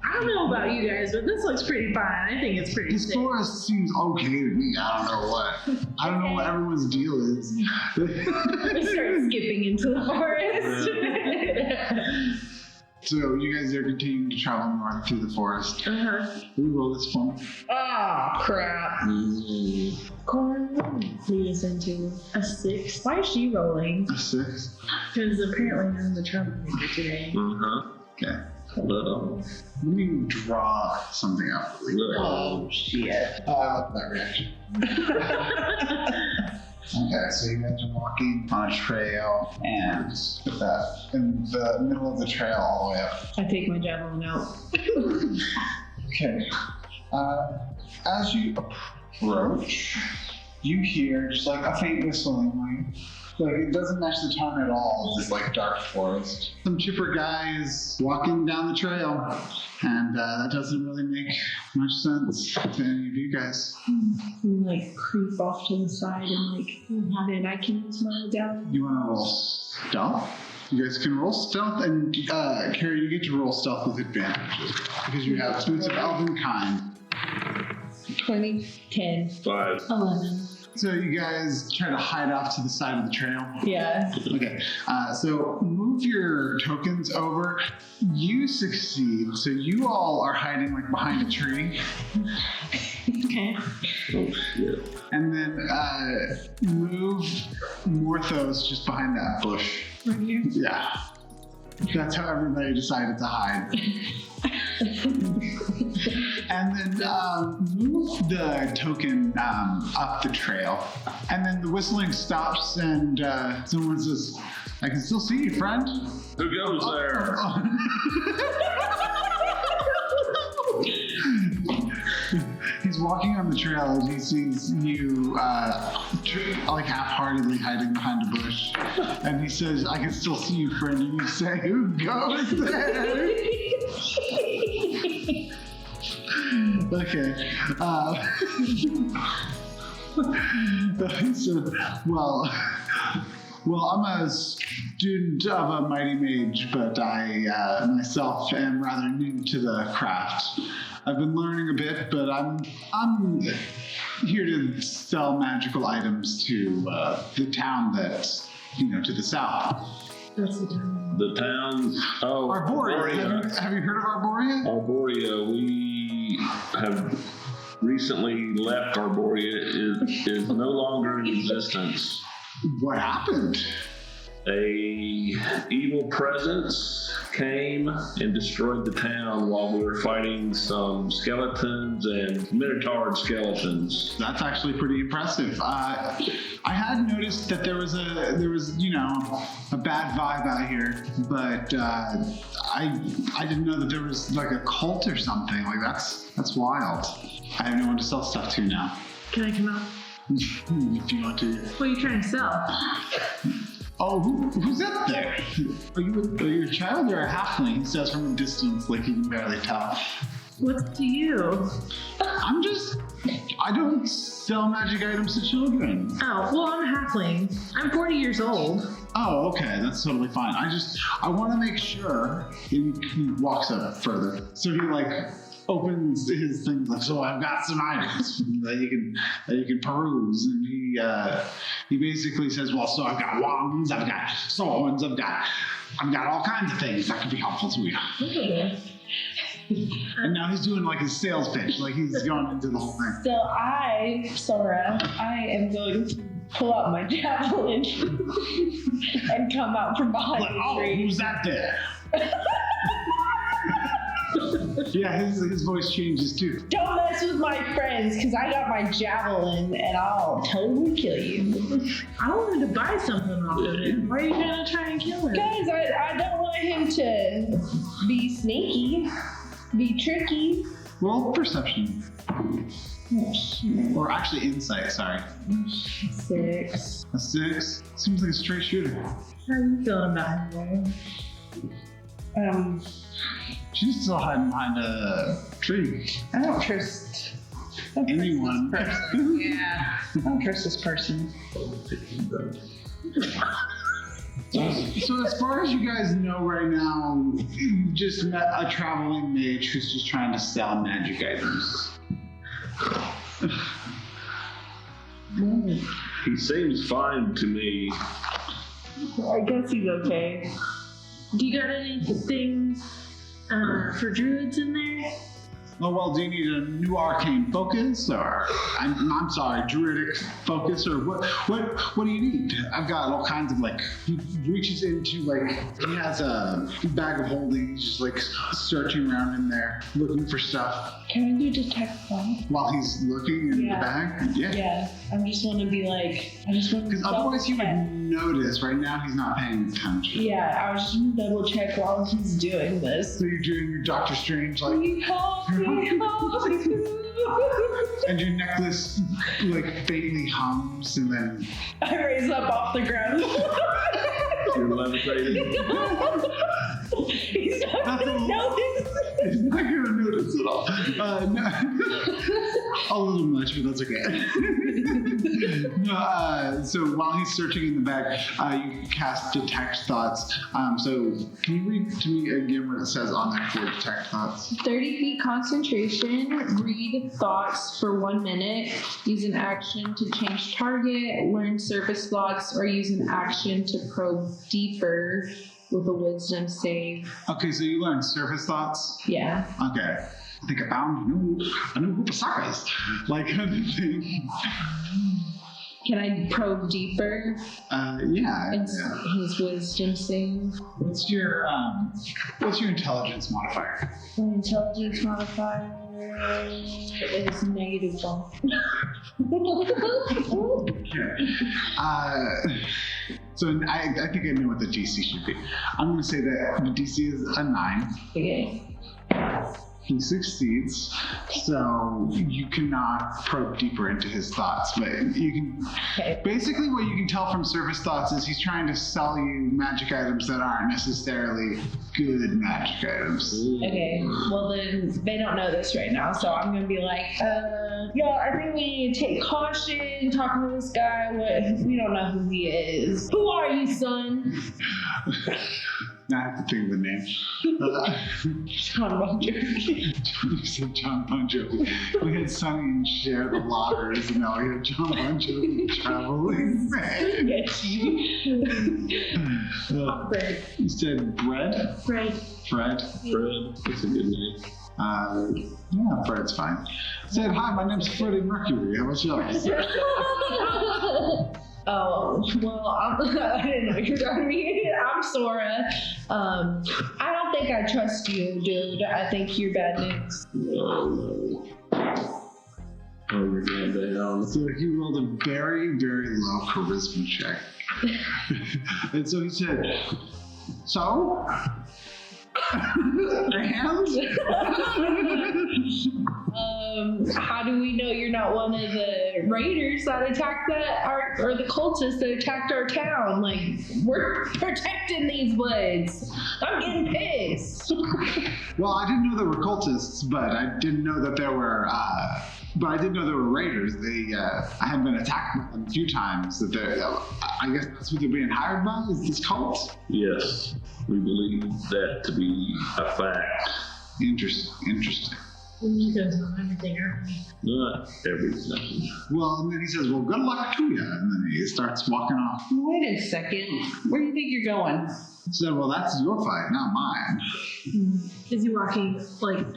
I don't know about you guys, but this looks pretty fine. I think it's pretty This sick. forest seems okay to me. I don't know what. I don't know what everyone's deal is. We start skipping into the forest. So you guys are continuing to travel north through the forest. Reroll this one. Oh, crap. Corn lead us into a 6. Why is she rolling? A 6. Because apparently I'm the troublemaker today. Okay. Little. Let me draw something up. Oh, shit. Oh, I love that reaction. Okay, so you guys are walking on a trail, and with that in the middle of the trail all the way up. I take my javelin out. Okay. As you approach, you hear just like a faint whistling, like it doesn't match the tone at all of this like dark forest. Some chipper guys walking down the trail, and that doesn't really make much sense to any of you guys. Like creep off to the side and like, then I can use my javelin. You want to roll stealth? You guys can roll stealth, and Carrie, you get to roll stealth with advantages because you have boots of elven kind. 20, 10. 5. 11. So you guys try to hide off to the side of the trail. Yeah. Okay, so move your tokens over. You succeed, so you all are hiding like behind a tree. Okay. Oh, shit. And then move Morthos just behind that bush. Right here. Yeah. That's how everybody decided to hide. And then move the token up the trail. And then the whistling stops and someone says, I can still see you, friend. Who goes there? He's walking on the trail and he sees you like half-heartedly hiding behind a bush. And he says, I can still see you, friend. And you say, who goes there? Okay. So, well, I'm a student of a mighty mage, but I myself am rather new to the craft. I've been learning a bit, but I'm here to sell magical items to the town that's, to the south. That's the time. The town. Oh, Arboria. Have you heard of Arboria? Arboria. We have recently left Arboria. Is no longer in existence. What happened? A evil presence came and destroyed the town while we were fighting some skeletons and minotaur skeletons. That's actually pretty impressive. I had noticed that there was a bad vibe out here, but I didn't know that there was like a cult or something. Like that's wild. I have no one to sell stuff to now. Can I come out? If you want to. What are you trying to sell? Oh, who's up there? Are you a child or a halfling? He says from a distance, like you can barely tell. What's to you? I don't sell magic items to children. Oh, well, I'm a halfling. I'm 40 years old. Oh, okay, that's totally fine. I want to make sure. He walks up further, so he like opens his things like, so I've got some items that you can peruse, and he basically says, well, so I've got wands, I've got swords, I've got all kinds of things that could be helpful to you. And now he's doing like his sales pitch, like he's going into the whole thing. So Sora, I am going to pull out my javelin and come out from behind Like, the oh, tree. who's that there? Yeah, his voice changes too. Don't mess with my friends, because I got my javelin and I'll totally kill you. I wanted to buy something off of him. Why are you gonna try and kill him? Guys, I don't want him to be sneaky, be tricky. Roll perception. Or actually insight, sorry. 6. A 6? Seems like a straight shooter. How are you feeling about him? She's still hiding behind a tree. I don't trust Anyone. this person. Yeah, I don't trust this person. So as far as you guys know right now, you just met a traveling mage who's just trying to sell magic items. He seems fine to me. I guess he's okay. Do you got anything for druids in there? Oh, well, do you need a new arcane focus, or I'm sorry, druidic focus, or what do you need? I've got all kinds of he reaches into he has a bag of holding, he's just searching around in there, looking for stuff. Can I do detect thought? While he's looking in the Yeah. bag? Yeah, I just want to be Because otherwise he would notice. Right now he's not paying attention. Yeah, I was just gonna double check while he's doing this. So you're doing your Doctor Strange Help me, help me. and your necklace faintly hums, and then I raise up off the ground. You're levitating. He's not That's gonna a- notice. he's not gonna notice at all. No. A little much, but that's okay. No, so while he's searching in the bag, you can cast Detect Thoughts. So can you read to me again what it says on there for Detect Thoughts? 30 feet concentration, read thoughts for 1 minute, use an action to change target, learn surface thoughts, or use an action to probe deeper with a wisdom save. Okay, so you learn Surface Thoughts. Yeah. Okay. I think I found a new group of suckers. Kind of thing. Can I probe deeper? Yeah. It's his wisdom save. What's your intelligence modifier? My intelligence modifier is -1. Okay. So I think I know what the DC should be. I'm going to say that the DC is a 9. Okay. He succeeds, so you cannot probe deeper into his thoughts, but you can. Okay. Basically, what you can tell from Surface Thoughts is he's trying to sell you magic items that aren't necessarily good magic items. Okay, well then they don't know this right now, so I'm gonna be like, y'all, I think we need to take caution talking to this guy. We don't know who he is. Who are you, son? Now I have to think of the name. John Bon Jovi. You said John Bon Jovi. We had Sonny and Cher the Loggers, and now we have John Bon Jovi traveling man. Yes, you. Fred. You said Bread? Right. Fred? Fred, that's a good name. Yeah, Fred's fine. Said, hi, my name's Freddie Mercury. How about yours? Oh, well, I didn't know you were talking to me. I'm Sora. I don't think I trust you, dude. I think you're bad news. Oh, no. Oh, you're going down. So he rolled a very, very low charisma check. And so he said, so? How do we know you're not one of the raiders that attacked or the cultists that attacked our town? We're protecting these woods. I'm getting pissed. Well, I didn't know there were cultists, but I didn't know that there were. But I did know there were raiders. I had been attacked by them a few times. I guess that's what they're being hired by. Is this cult? Yes, we believe that to be a fact. Interesting. You guys know everything, aren't we? Not everything. Well, and then he says, "Well, good luck to you," and then he starts walking off. Wait a second. Where do you think you're going? He said, "Well, that's your fight, not mine." Is he walking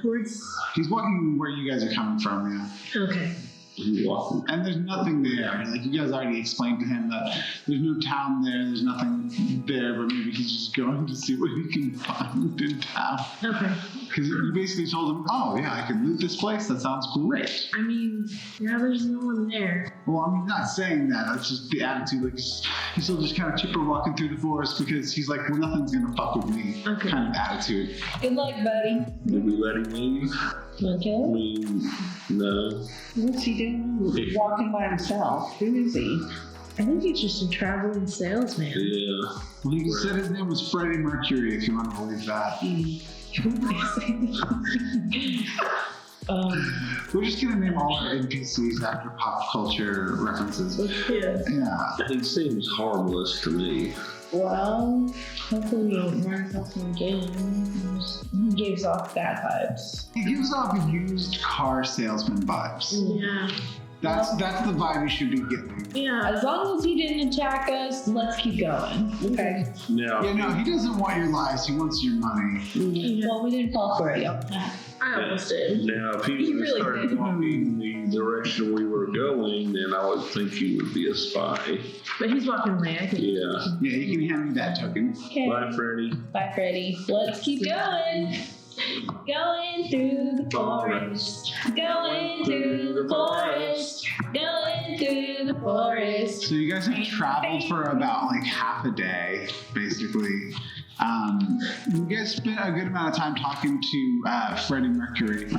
towards? He's walking where you guys are coming from, yeah. Okay. And there's nothing there. You guys already explained to him that there's no town there, there's nothing there, but maybe he's just going to see what he can find in town. Okay. Because you basically told him, oh yeah, I can loot this place, that sounds great. I mean, yeah, there's no one there. Well, I'm not saying that, that's just the attitude. He's still just kind of chipper walking through the forest because he's like, well, nothing's gonna fuck with me Okay. kind of attitude. Good luck, buddy. Did we let him leave? Okay. I mean, no. What's he doing? Walking by himself. Who is he? I think he's just a traveling salesman. Yeah. Well, he said his name was Freddie Mercury, if you want to believe that. We're just gonna name all our NPCs after pop culture references. Yeah. Yeah. He seems harmless to me. Well, hopefully he learns off some games. He gives off bad vibes. He gives off used car salesman vibes. Yeah. That's the vibe you should be getting. Yeah. As long as he didn't attack us, let's keep going. Okay. Now, Yeah, no, he doesn't want your lives. He wants your money. Well, we didn't fall for it. I almost did. now, if he He would have really started did. walking the direction we were going, then I would think he would be a spy. But he's walking away, I think. Yeah. Yeah, you can hand me that token. Okay. Bye, Freddy. Bye, Freddy. Let's keep going. Going through the forest. Going through the forest. Going through the forest. So you guys have traveled for about like half a day, basically. You guys spent a good amount of time talking to Freddie Mercury.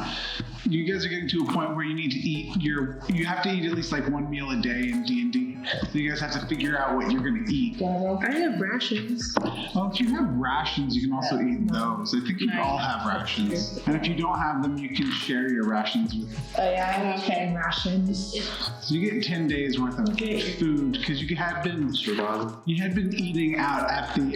You guys are getting to a point where you need to eat you have to eat at least like one meal a day in D&D. So you guys have to figure out what you're gonna eat. I have rations. Well, if you have rations, you can also eat those. I think you all have rations. And if you don't have them, you can share your rations with. Oh yeah, I have 10 rations. So you get 10 days worth of food because you had been eating out at the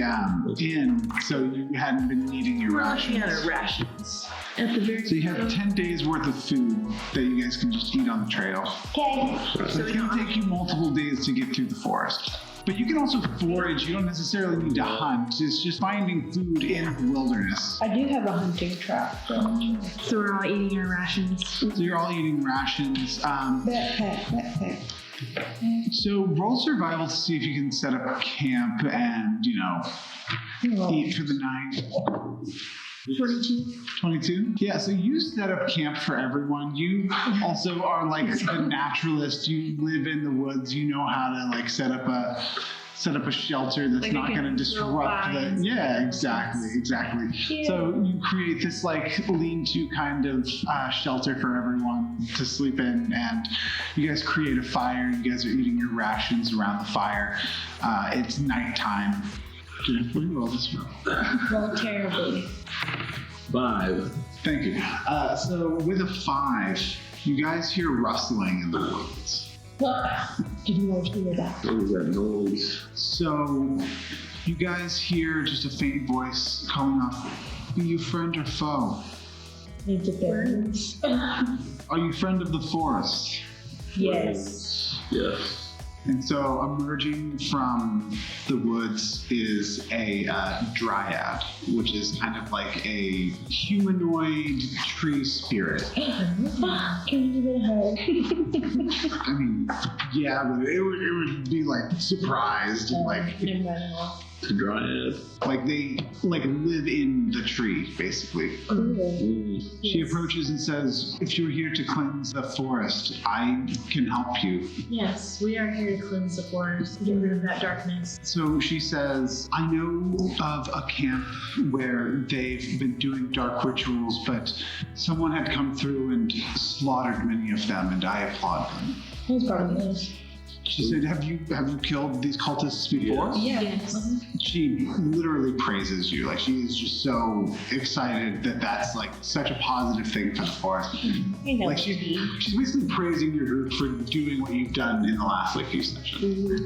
inn, so you hadn't been eating your We're looking at rations. our rations. At the very So you have 10 days worth of food that you guys can just eat on the trail. Okay. So it's going to take you multiple days to get through the forest. But you can also forage. You don't necessarily need to hunt. It's just finding food in the wilderness. I do have a hunting trap. So we're all eating our rations. So you're all eating rations. Backpack. So roll survival to see if you can set up a camp and, eat for the night. 22? Yeah, so you set up camp for everyone. You also are like a naturalist. You live in the woods. You know how to like set up a shelter that's Like not you going to can disrupt grow vines. Yeah, exactly. Yeah. So you create this like lean-to kind of shelter for everyone to sleep in, and you guys create a fire. You guys are eating your rations around the fire. It's nighttime. Jeff, will you roll this roll? Roll terribly. 5. Thank you. So with a 5, you guys hear rustling in the woods. What? Did you want to hear that? What was that noise? So you guys hear just a faint voice calling off, "Are you friend or foe? It depends. Are you friend of the forest?" Yes. Yes. And so emerging from the woods is a dryad, which is kind of like a humanoid tree spirit. Can you give it a hug? I mean, yeah, but it would be like surprised, like Never mind. The dryad. like they like live in the tree, basically. She approaches and says, "If you're here to cleanse the forest, I can help you." Yes, we are here to cleanse the forest, get rid of that darkness. So she says, "I know of a camp where they've been doing dark rituals, but someone had come through and slaughtered many of them, and I applaud them." That's probably nice. She said, have you killed these cultists before?" Yes. She literally praises you. Like, she is just so excited that that's like such a positive thing for the forest. You know, Like, she's basically praising your group for doing what you've done in the last like few sessions.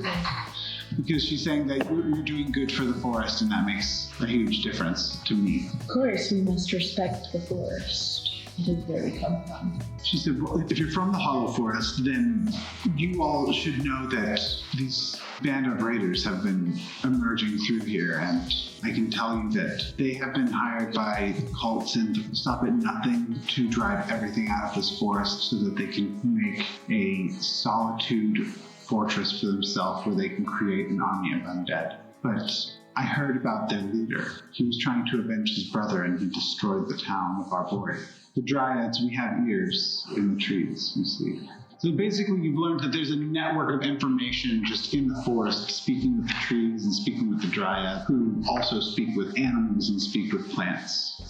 Because she's saying that you're doing good for the forest, and that makes a huge difference to me. of course, we must respect the forest. It is where we come from. She said, "Well, if you're from the Hollow Forest, then you all should know that these band of raiders have been emerging through here, and I can tell you that they have been hired by cults and stop at nothing to drive everything out of this forest so that they can make a solitude fortress for themselves where they can create an army of undead. But I heard about their leader. He was trying to avenge his brother, and he destroyed the town of Arboria. The dryads, we have ears in the trees, you see. So basically, you've learned that there's a network of information just in the forest, speaking with the trees and speaking with the dryad, who also speak with animals and speak with plants.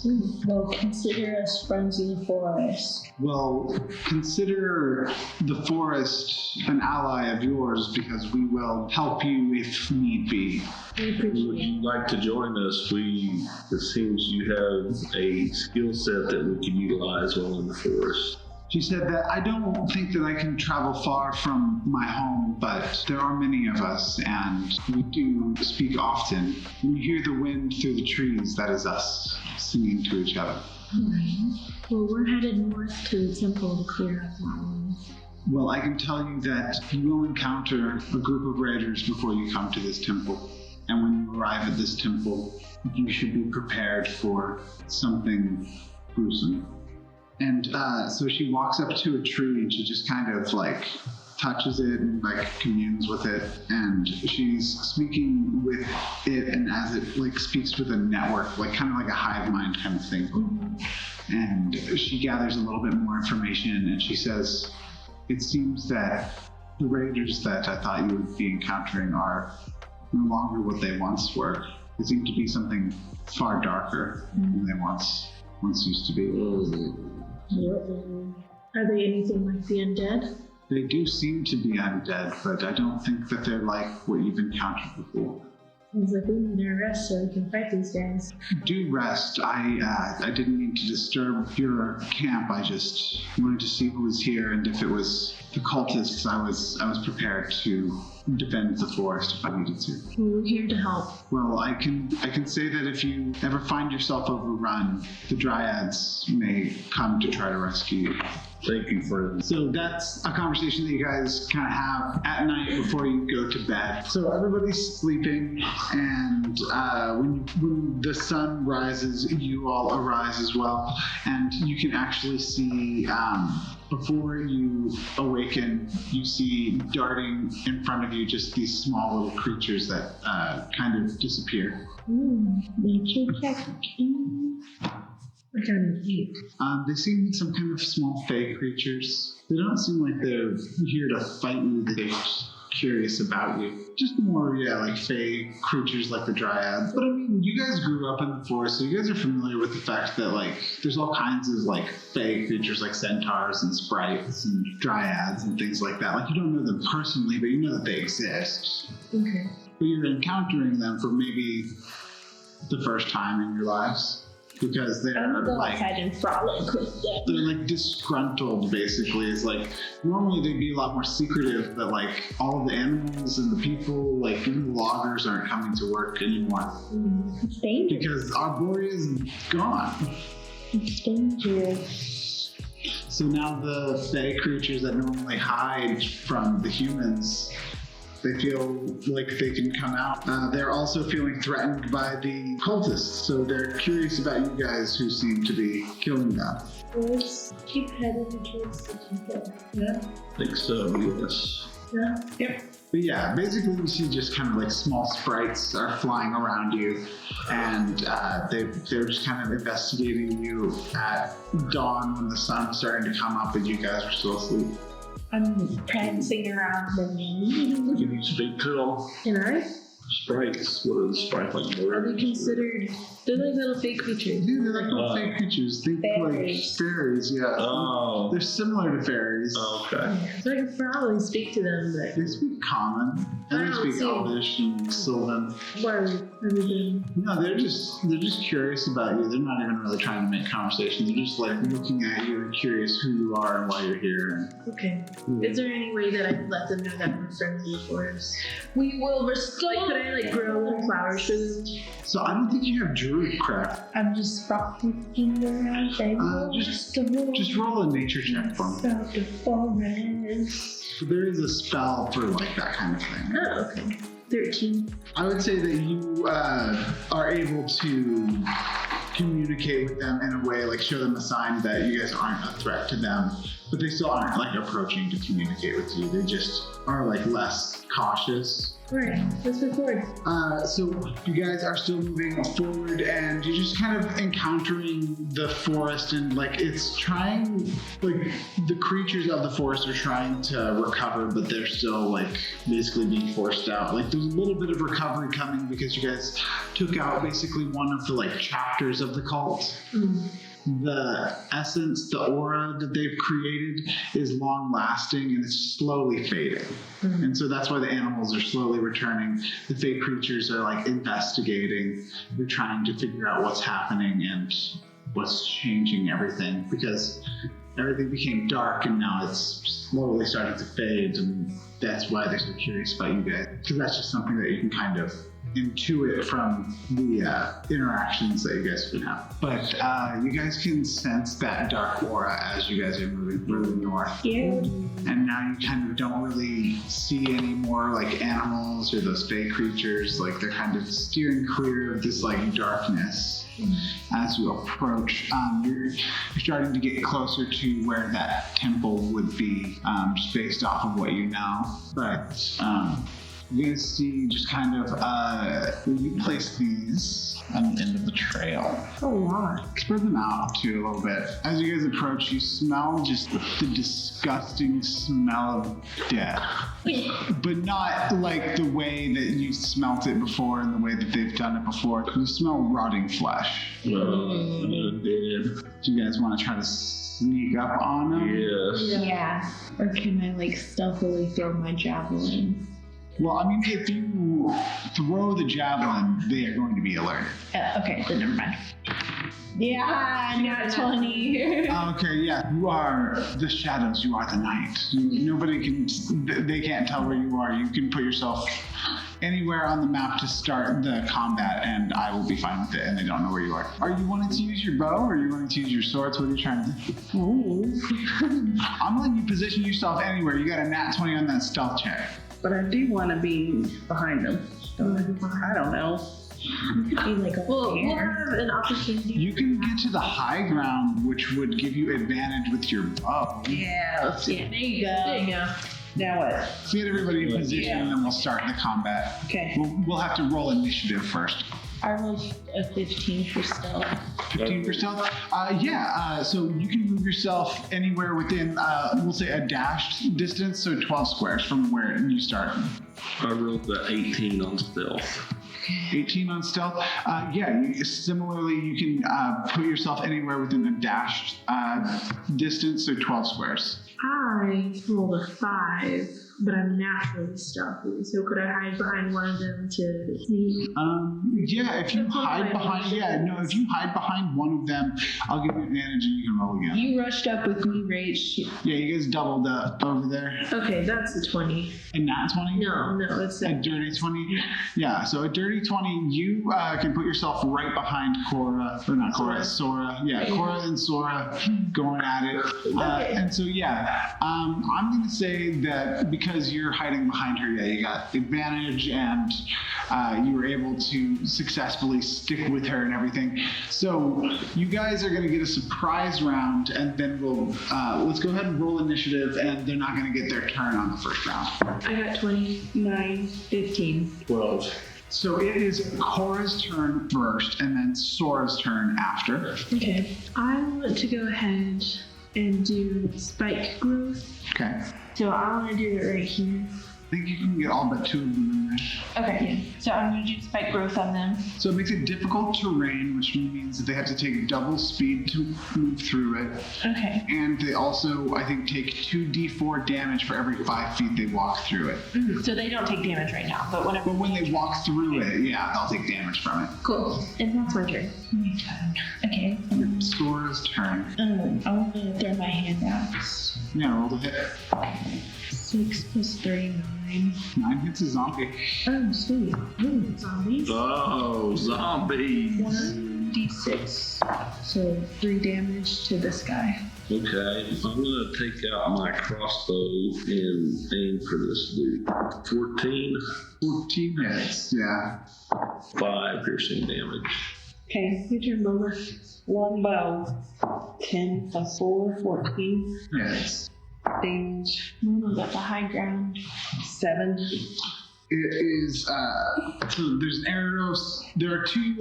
Well, consider us friends of the forest. Well, consider the forest an ally of yours because we will help you if need be. Would you like to join us? It seems you have a skill set that we could utilize while in the forest. She said that I don't think that I can travel far from my home, but there are many of us, and we do speak often. When you hear the wind through the trees, that is us singing to each other. Well, we're headed north to the temple to clear up that one. Well, I can tell you that you will encounter a group of raiders before you come to this temple. And when you arrive at this temple, you should be prepared for something gruesome. And so she walks up to a tree and she just kind of like touches it and like communes with it. And she's speaking with it, and as it like speaks with a network, like kind of like a hive mind kind of thing. Mm-hmm. And she gathers a little bit more information and she says, it seems that the raiders that I thought you would be encountering are no longer what they once were. They seem to be something far darker than they once used to be. Are they anything like the undead? They do seem to be undead, but I don't think that they're like what you've encountered before. Sounds like we need to rest so we can fight these guys. Do rest. I didn't mean to disturb your camp. I just wanted to see who was here, and if it was the cultists, I was prepared to defend the forest if I needed to. We're here to help. Well, I can say that if you ever find yourself overrun, the dryads may come to try to rescue you. Thank you, friend. So that's a conversation that you guys kind of have at night before you go to bed. So everybody's sleeping, and when the sun rises, you all arise as well, and you can actually see before you awaken, you see darting in front of you just these small little creatures that kind of disappear. Nature check. What kind of heat? They seem like some kind of small fey creatures. They don't seem like they're here to fight you. They're just curious about you. Just more, like fey creatures like the dryads. But I mean, you guys grew up in the forest, so you guys are familiar with the fact that like there's all kinds of like fey creatures like centaurs and sprites and dryads and things like that. Like you don't know them personally, but you know that they exist. Okay. But you're encountering them for maybe the first time in your lives. Because they're like, and frolic with them. They're like disgruntled, basically. It's like normally they'd be a lot more secretive, but like all of the animals and the people, like even the loggers aren't coming to work anymore. It's dangerous. Because Arboria is gone. It's dangerous. So now the fey creatures that normally hide from the humans, they feel like they can come out. They're also feeling threatened by the cultists, so they're curious about you guys who seem to be killing them. Let's keep heading towards the temple. Yeah? I think so, yes. Yeah? Yep. But yeah, basically you see just kind of like small sprites are flying around you, and they're just kind of investigating you at dawn when the sun's starting to come up and you guys are still asleep. I'm prancing around the knee. Can you speak to them? Can I? Sprites. What are the sprites like? Are they considered? They're like little fake creatures. Yeah, they're like little fey creatures. Think Fairies. like fairies, yeah. Oh. They're similar to fairies. Okay. So I can probably speak to them, but They speak common, and they speak Elvish and Sylvan. what are they? No, they're just curious about you. They're not even really trying to make conversation. They're just like looking at you and curious who you are and why you're here. Okay. Is there any way that I can let them know that we're friends of the forest? We will restore. Like, could I like grow little flowers for them? So I don't think you have druid craft. I'm just frolicking around. Just roll a nature check for me. About the forest. There is a spell for like that kind of thing. Oh, okay. 13. I would say that you are able to communicate with them in a way, like show them a sign that you guys aren't a threat to them, but they still aren't like approaching to communicate with you. They just are like less cautious. Alright, let's move forward. So you guys are still moving forward, and you're just kind of encountering the forest, and like it's trying, like the creatures of the forest are trying to recover, but they're still like basically being forced out. Like there's a little bit of recovery coming because you guys took out basically one of the like chapters of the cult. The essence, the aura that they've created is long lasting and it's slowly fading. And so that's why the animals are slowly returning. The fake creatures are like investigating. They're trying to figure out what's happening and what's changing everything, because everything became dark and now it's slowly starting to fade, and that's why they're so curious about you guys, because that's just something that you can kind of intuit from the interactions that you guys can have. But you guys can sense that dark aura as you guys are moving north. Yeah. And now you kind of don't really see any more like animals or those fey creatures. Like they're kind of steering clear of this like darkness. As you approach, you're starting to get closer to where that temple would be, just based off of what you know. But you guys see just kind of, you place these on the end of the trail. A lot. Spread them out too a little bit. As you guys approach, you smell just the disgusting smell of death. But not like the way that you smelt it before and the way that they've done it before. You smell rotting flesh. Dead. Do you guys want to try to sneak up on them? Yes. Yeah. Or can I like stealthily throw my javelin? Well, I mean, if you throw the javelin, they are going to be alerted. Okay, then never mind. Yeah, not 20. Okay, yeah, you are the shadows, you are the night. Nobody can, they can't tell where you are. You can put yourself anywhere on the map to start the combat, and I will be fine with it, and they don't know where you are. Are you wanting to use your bow, or are you wanting to use your swords? What are you trying to do? Ooh. I'm letting you position yourself anywhere. You got a nat 20 on that stealth check. But I do want to be behind them. I don't know. Be like, well, we'll have an opportunity. You can get to the high ground, which would give you advantage with your bow. Yeah, let's see. Yeah, there you go. There you go. Now what? So get everybody in position, and then we'll start the combat. Okay. We'll have to roll initiative first. I rolled a 15 for stealth. 15 for stealth? So you can move yourself anywhere within, we'll say a dashed distance, so 12 squares from where you start. I rolled the 18 on stealth. 18 on stealth. Similarly, you can put yourself anywhere within a dashed distance, so 12 squares. I rolled a 5, but I'm naturally stealthy. So could I hide behind one of them to sneak? If you hide behind, if you hide behind one of them, I'll give you advantage and you can roll again. You rushed up with me, Rach. Yeah, you guys doubled up over there. Okay, that's a 20. A nat 20? No, it's A dirty 20? Yeah, so a dirty 20, you can put yourself right behind Cora, or not Cora, Sora. Yeah, Cora and Sora going at it. And so, I'm going to say that because you're hiding behind her, you got advantage and you were able to successfully stick with her and everything. So you guys are going to get a surprise round, and then we'll, let's go ahead and roll initiative, and they're not going to get their turn on the first round. I got 29, 15. 12. So it is Cora's turn first, and then Sora's turn after. Okay. I want to go ahead and do spike growth. Okay. So I want to do it right here. I think you can get all but 2 of them in there. Okay, so I'm going to do spike growth on them. So it makes it difficult terrain, which means that they have to take double speed to move through it. Okay. And they also, I think, take 2d4 damage for every 5 feet they walk through it. So they don't take damage right now, but whenever. But when they walk through it, they'll take damage from it. Cool. And that's my turn. Okay. Sora's turn. I want to throw my hand out. Yeah, roll the hit. 6 plus 3, 9. 9 hits a zombie. Oh, sweet. Ooh, zombies. Oh, zombies. 1d6. So 3 damage to this guy. Okay, I'm gonna take out my crossbow and aim for this dude. 14. 14 hits, yeah. 5 piercing damage. Okay, your turn, Boomer. Longbow. 10 plus 4, 14. Yes. Damage. Mono got the high ground. 7. It is, so there's an arrow, there are two,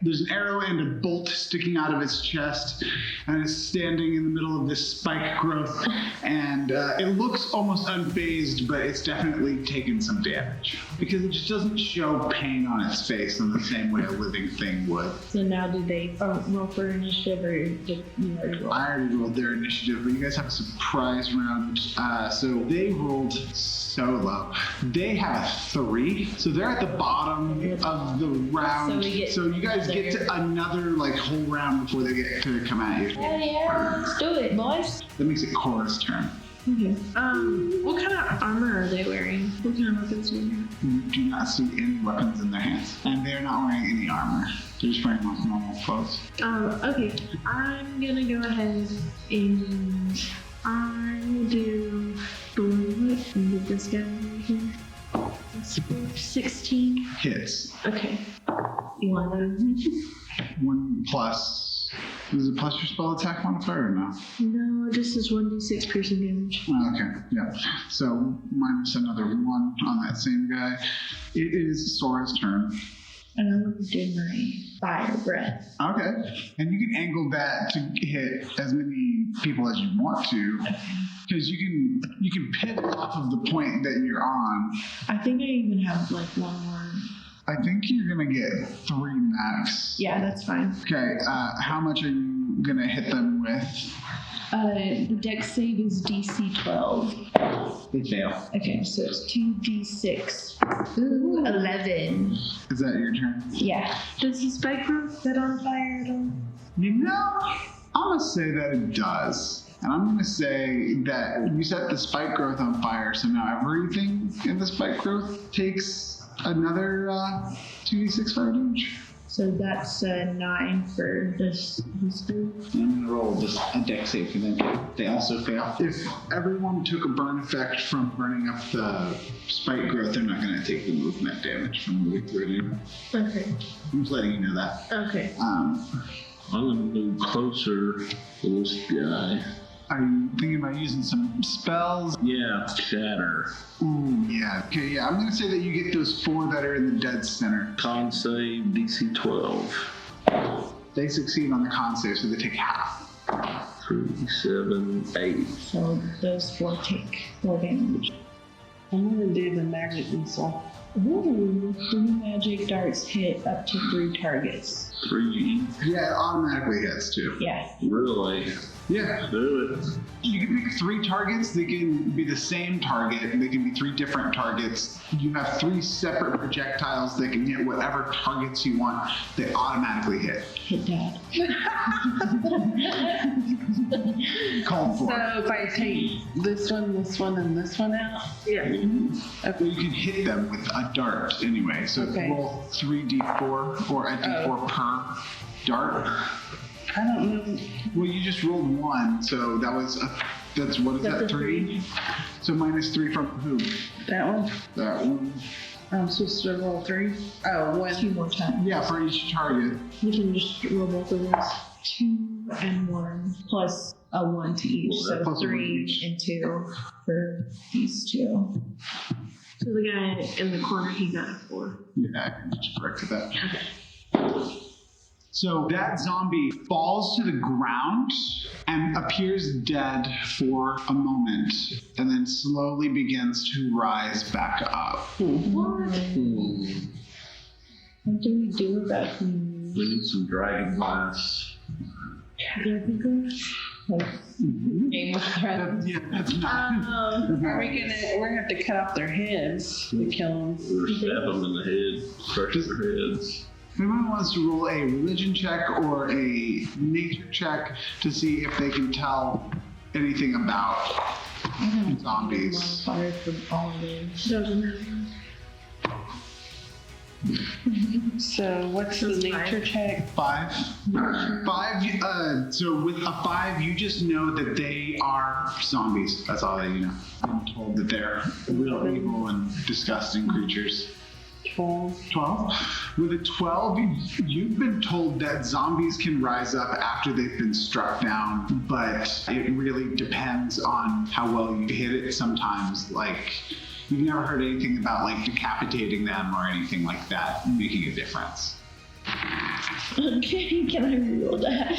there's an arrow and a bolt sticking out of its chest, and it's standing in the middle of this spike growth, and it looks almost unfazed, but it's definitely taken some damage, because it just doesn't show pain on its face in the same way a living thing would. So now do they roll for initiative or did you already roll? I already rolled their initiative, but you guys have a surprise round. So they rolled so low. They have a 3, so they're at the bottom of the round. So you guys get to another whole round before they get to come at you. Hell yeah, let's do it, boys. That makes it Cora's turn. Okay. What kind of armor are they wearing? What kind of weapons are they wearing? You do not see any weapons in their hands, and they're not wearing any armor. They're just wearing normal clothes. Okay. I'm gonna go ahead and I will do blue and get this guy right here. 16. Hits. Okay. You want to? 1 plus. Does it plus your spell attack modifier or no? No, this is 1d6 piercing damage. Oh, okay, yeah. So minus another 1 on that same guy. It is Sora's turn. And I'm gonna do my fire breath. Okay. And you can angle that to hit as many people as you want to. Because you can pivot off of the point that you're on. I think I even have one more. I think you're gonna get 3 max. Yeah, that's fine. Okay, how much are you gonna hit them with? The dex save is DC 12. They fail. Okay, so it's 2d6. Ooh, 11. Is that your turn? Yeah. Does the spike growth set on fire at all? You know, I'm gonna say that it does. And I'm gonna say that you set the spike growth on fire, so now everything in the spike growth takes another 2d6 fire damage. So that's 9 for this group. I'm gonna roll just a dex save for them. They also fail. If everyone took a burn effect from burning up the spike growth, they're not gonna take the movement damage from moving through it. Okay. I'm just letting you know that. Okay. I'm gonna move closer to this guy. Are you thinking about using some spells? Yeah, shatter. Ooh, yeah. Okay, yeah. I'm gonna say that you get those 4 that are in the dead center. Con save DC 12. They succeed on the con save, so they take half. 3, 7, 8. So those 4 take 4 damage. I'm gonna do the magic missile. Ooh. 3 magic darts hit up to 3 targets. 3. Yeah, it automatically hits too. Yeah. Really? Yeah. Do it. You can pick 3 targets. They can be the same target, and they can be 3 different targets. You have 3 separate projectiles that can hit whatever targets you want. They automatically hit. Hit dad. Called for. So if I take this one, and this one out? Yeah. Well, you can hit them with a dart anyway. So Okay. roll 3d4 or a d4 per dart. I don't know. Well, you just rolled 1, so that's what is That's that, a 3? So minus 3 from who? That one? That one. I'm supposed to roll 3? Oh, 1. 2 more times. Yeah, for each target. You can just roll both of those. 2 and 1 plus a 1 to each. Well, So plus a 1 3 each. and 2 for these 2. So the guy in the corner, he got a 4. Yeah, I just corrected that. So that zombie falls to the ground and appears dead for a moment, and then slowly begins to rise back up. What? What do we do about him? We need some dragon glass. Dragon glass? Like, Game of Thrones. Yeah, that's not. Are we gonna? We're gonna have to cut off their heads to kill them. Or stab them in the head, crush their heads. If anyone wants to roll a religion check or a nature check to see if they can tell anything about zombies. Modifier for all of those. Doesn't matter. So what's the nature check? 5. 5, so with a 5, you just know that they are zombies. That's all that you know. I'm told that they're real evil and disgusting creatures. 12. With a 12, you've been told that zombies can rise up after they've been struck down, but it really depends on how well you hit it sometimes. Like, you've never heard anything about like decapitating them or anything like that making a difference. Okay, can I reroll that?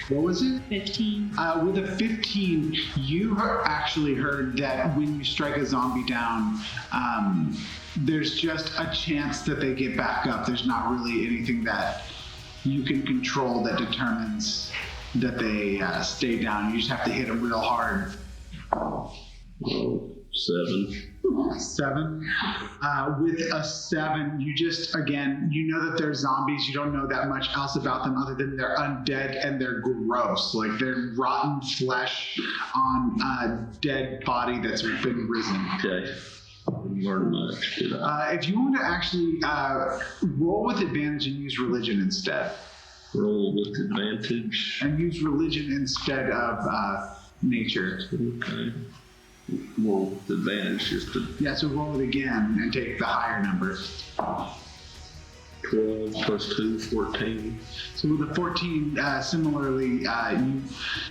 What was it? 15. With a 15, you actually heard that when you strike a zombie down, there's just a chance that they get back up. There's not really anything that you can control that determines that they stay down. You just have to hit them real hard. Well, 7. 7. With a 7, you just, again, you know that they're zombies. You don't know that much else about them other than they're undead and they're gross. Like, they're rotten flesh on a dead body that's been risen. Okay. Didn't learn much, did I? If you want to actually roll with advantage and use religion instead. Roll with advantage. And use religion instead of nature. Okay. Roll with advantage just to Yeah, so roll it again and take the higher number. 12 plus 2, 14. So with a 14, similarly,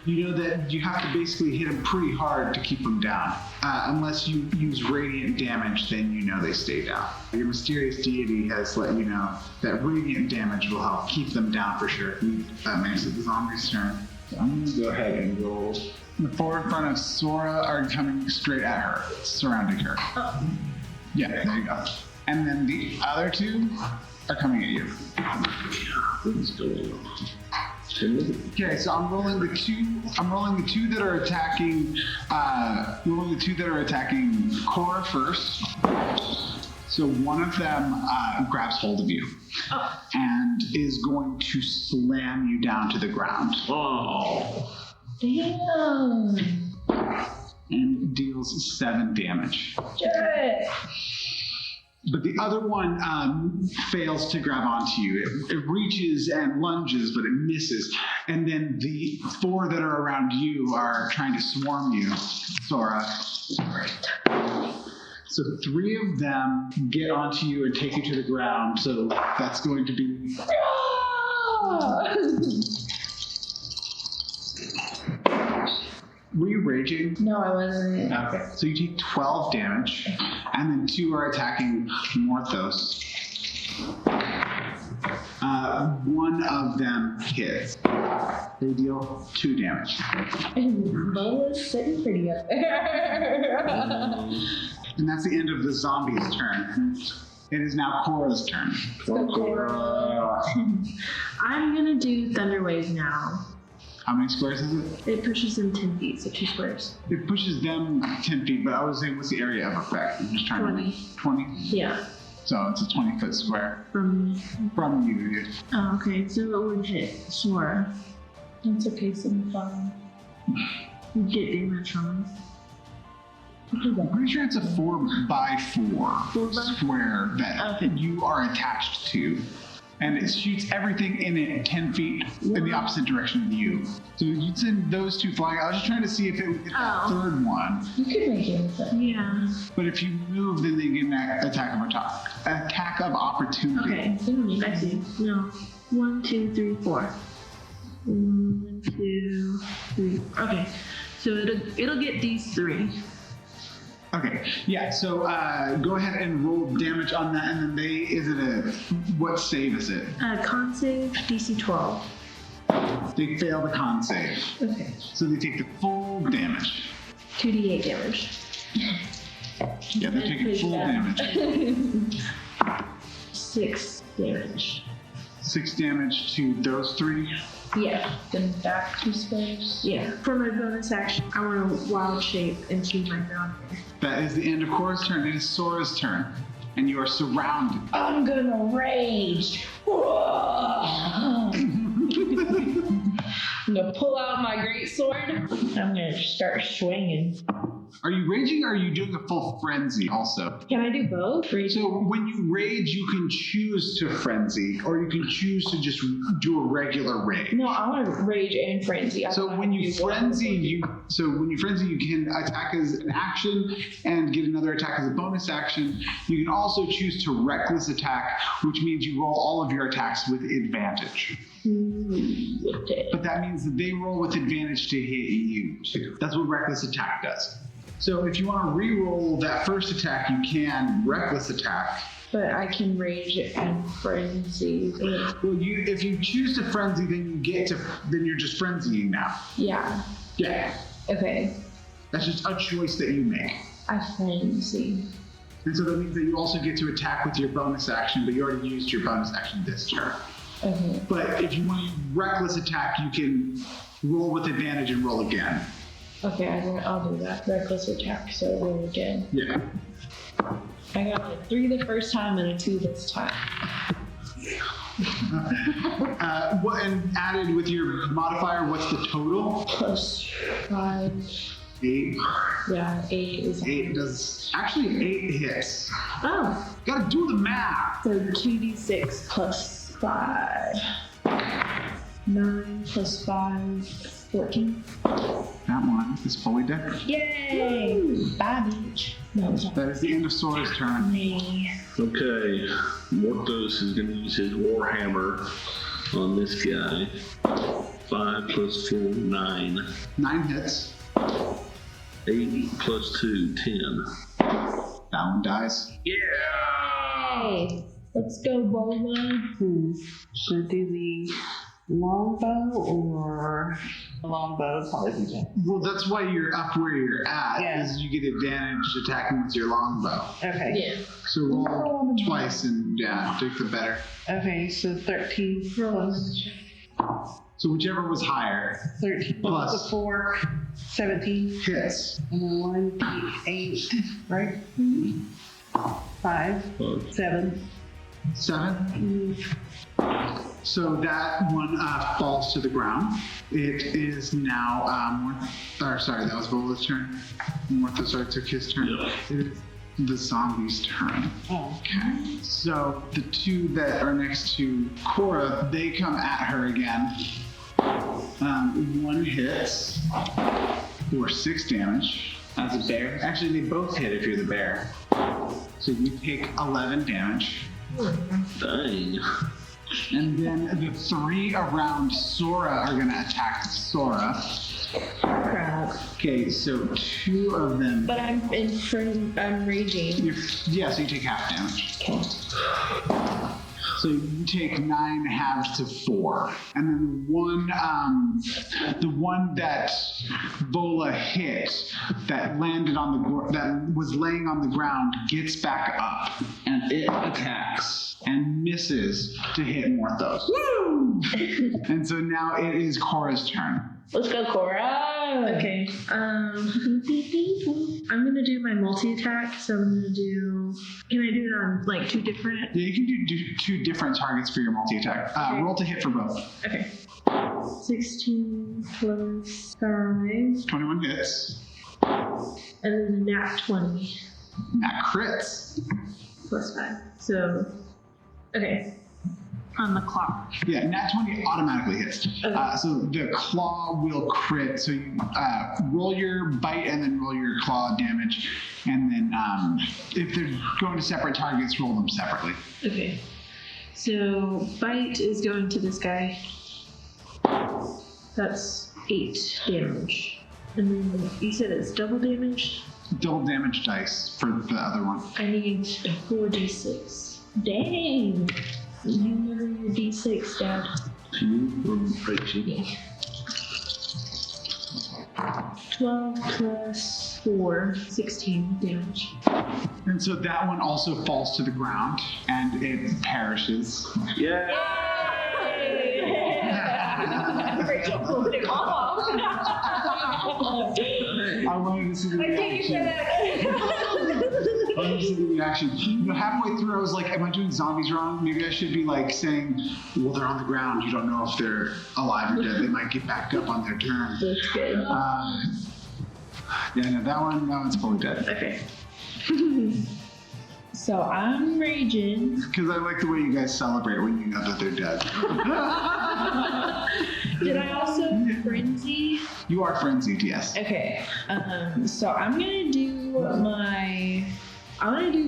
you know that you have to basically hit them pretty hard to keep them down. Unless you use radiant damage, then you know they stay down. Your mysterious deity has let you know that radiant damage will help keep them down for sure. Makes it the zombie's turn. So I'm going to go ahead and roll. The four in front of Sora are coming straight at her, surrounding her. Yeah, there you go. And then the other 2 are coming at you. What's going on? Okay, so I'm rolling the two that are attacking. Rolling the 2 that are attacking Cora first. So one of them grabs hold of you and is going to slam you down to the ground. Oh. Damn. And deals 7 damage. Good. But the other one fails to grab onto you. It reaches and lunges, but it misses. And then the 4 that are around you are trying to swarm you, Sora. So 3 of them get onto you and take you to the ground. So that's going to be... Were you raging? No, I wasn't. Okay. So you take 12 damage, and then 2 are attacking Morthos. One of them hits. They deal 2 damage. And Lola's sitting pretty up there. And that's the end of the zombie's turn. It is now Cora's turn. I'm gonna do Thunder Wave now. How many squares is it? It pushes them 10 feet, so 2 squares. It pushes them 10 feet, but I was saying, what's the area of effect? I'm just trying 20. to... 20? Yeah. So it's a 20-foot square From you. Oh, okay, so it would hit Sora. That's okay, 75. You get damage from I'm pretty sure it's a 4x4 4x4? square that Okay. you are attached to. And it shoots everything in it 10 feet in the opposite direction of you. So you'd send those 2 flying. I was just trying to see if it would get that 3rd one. You could make it with it. Yeah. But if you move, then they get an attack of opportunity. Okay, I see. No. 1, 2, 3, 4. 1, 2, 3. Okay, so it'll get these 3. Okay, yeah, so go ahead and roll damage on that, and then what save is it? Con save, DC 12. They fail the con save. Okay. So they take the full damage. 2d8 damage. Yeah, they're taking full damage. 6 damage. 6 damage to those 3. Yeah. Then back 2 squares. Yeah. For my bonus action, I want to wild shape into my ground here. That is the end of Cora's turn. It is Sora's turn. And you are surrounded. I'm gonna rage. I'm gonna pull out my great sword. I'm gonna start swinging. Are you raging or are you doing a full frenzy also? Can I do both? So when you rage, you can choose to frenzy, or you can choose to just do a regular rage. No, I want to rage and frenzy. So when you frenzy, you can attack as an action and get another attack as a bonus action. You can also choose to reckless attack, which means you roll all of your attacks with advantage. But that means that they roll with advantage to hit you too. That's what reckless attack does. So if you want to re-roll that first attack, you can reckless attack. But I can rage and frenzy. Well, if you choose to frenzy, then you're just frenzying now. Yeah. Yeah. Okay. That's just a choice that you make. I frenzy. And so that means that you also get to attack with your bonus action, but you already used your bonus action this turn. Okay. But if you want to reckless attack, you can roll with advantage and roll again. Okay, I'll do that. Reckless attack, so roll again. Yeah. I got a 3 the first time and a 2 this time. And added with your modifier, what's the total? Plus 5. 8. Yeah, 8 is. 8 does. Actually, 8 hits. Oh. Gotta do the math. So 2d6 plus 5. 9 plus 5, 14. That one is fully dead. Yay! Bye, bitch. No, it's not. That is the end of Sora's turn. Me. Okay, Morthos is going to use his Warhammer on this guy. 5 plus 4, 9. 9 hits. 8 plus 2, 10. That one dies. Hey, let's go, Bola. Should I do the longbow or longbow? Probably be better. Well, that's why you're up where you're at, Yeah. is you get advantage attacking with your longbow. Okay. Yeah. So roll twice and take the better. Okay, so 13 plus So whichever was higher 13 Plus. plus 4, 17. hits. And then 1d8, right? 5, 7. 7. So that one falls to the ground. It is now that was Vola's turn. Morthos took his turn. Yeah. It is the zombie's turn. Oh. Okay. So the two that are next to Cora, they come at her again. One hits for 6 damage as a bear. Actually, they both hit if you're the bear. So you take 11 damage. Dang. And then the 3 around Sora are going to attack Sora. Crap. Okay, so 2 of them. But I'm raging. So you take half damage. Okay. So you take 9 halves to 4. And then the one that Vola hit, that landed on that was laying on the ground, gets back up and it attacks and misses to hit Morthos. Woo! And so now it is Cora's turn. Let's go, Cora. Okay. I'm gonna do my multi-attack, so I'm gonna do. Can I do it on like 2 different? Yeah, you can do 2 different targets for your multi-attack. Okay. Roll to hit for both. Okay. 16 plus 5, 21 hits. and then a nat 20 That crits. plus 5. So, okay. On the clock. Yeah, nat 20 automatically hits. Okay. So the claw will crit. So you roll your bite and then roll your claw damage. And then if they're going to separate targets, roll them separately. Okay. So, bite is going to this guy. That's 8 damage. And then you said it's double damage? Double damage dice for the other one. I need 4d6. Dang! You never your d6, Dad. 2 from Rachel. 12 plus 4, 16 damage. And so that one also falls to the ground and it perishes. Yeah. Rachel pulled it off. I wanted to see the reaction. I wanted to see the reaction. Halfway through, I was like, am I doing zombies wrong? Maybe I should be like saying, well, they're on the ground. You don't know if they're alive or dead. They might get back up on their turn. That's good. Yeah, no, that one's fully dead. Okay. So I'm raging. Because I like the way you guys celebrate when you know that they're dead. Did I also frenzy? You are frenzied, yes. Okay. So I'm gonna do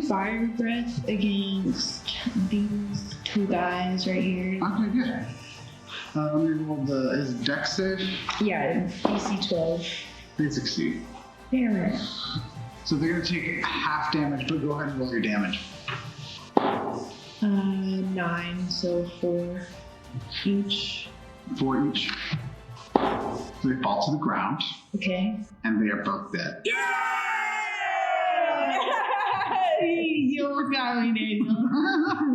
fire breath against these two guys right here. Okay, good. Let me roll his dex save. Yeah, DC 12. They succeed. Damn it. So they're gonna take half damage, but go ahead and roll your damage. 9, so 4 each. 4 each. So they fall to the ground, Okay. and they are both dead. You almost got me, Daniel.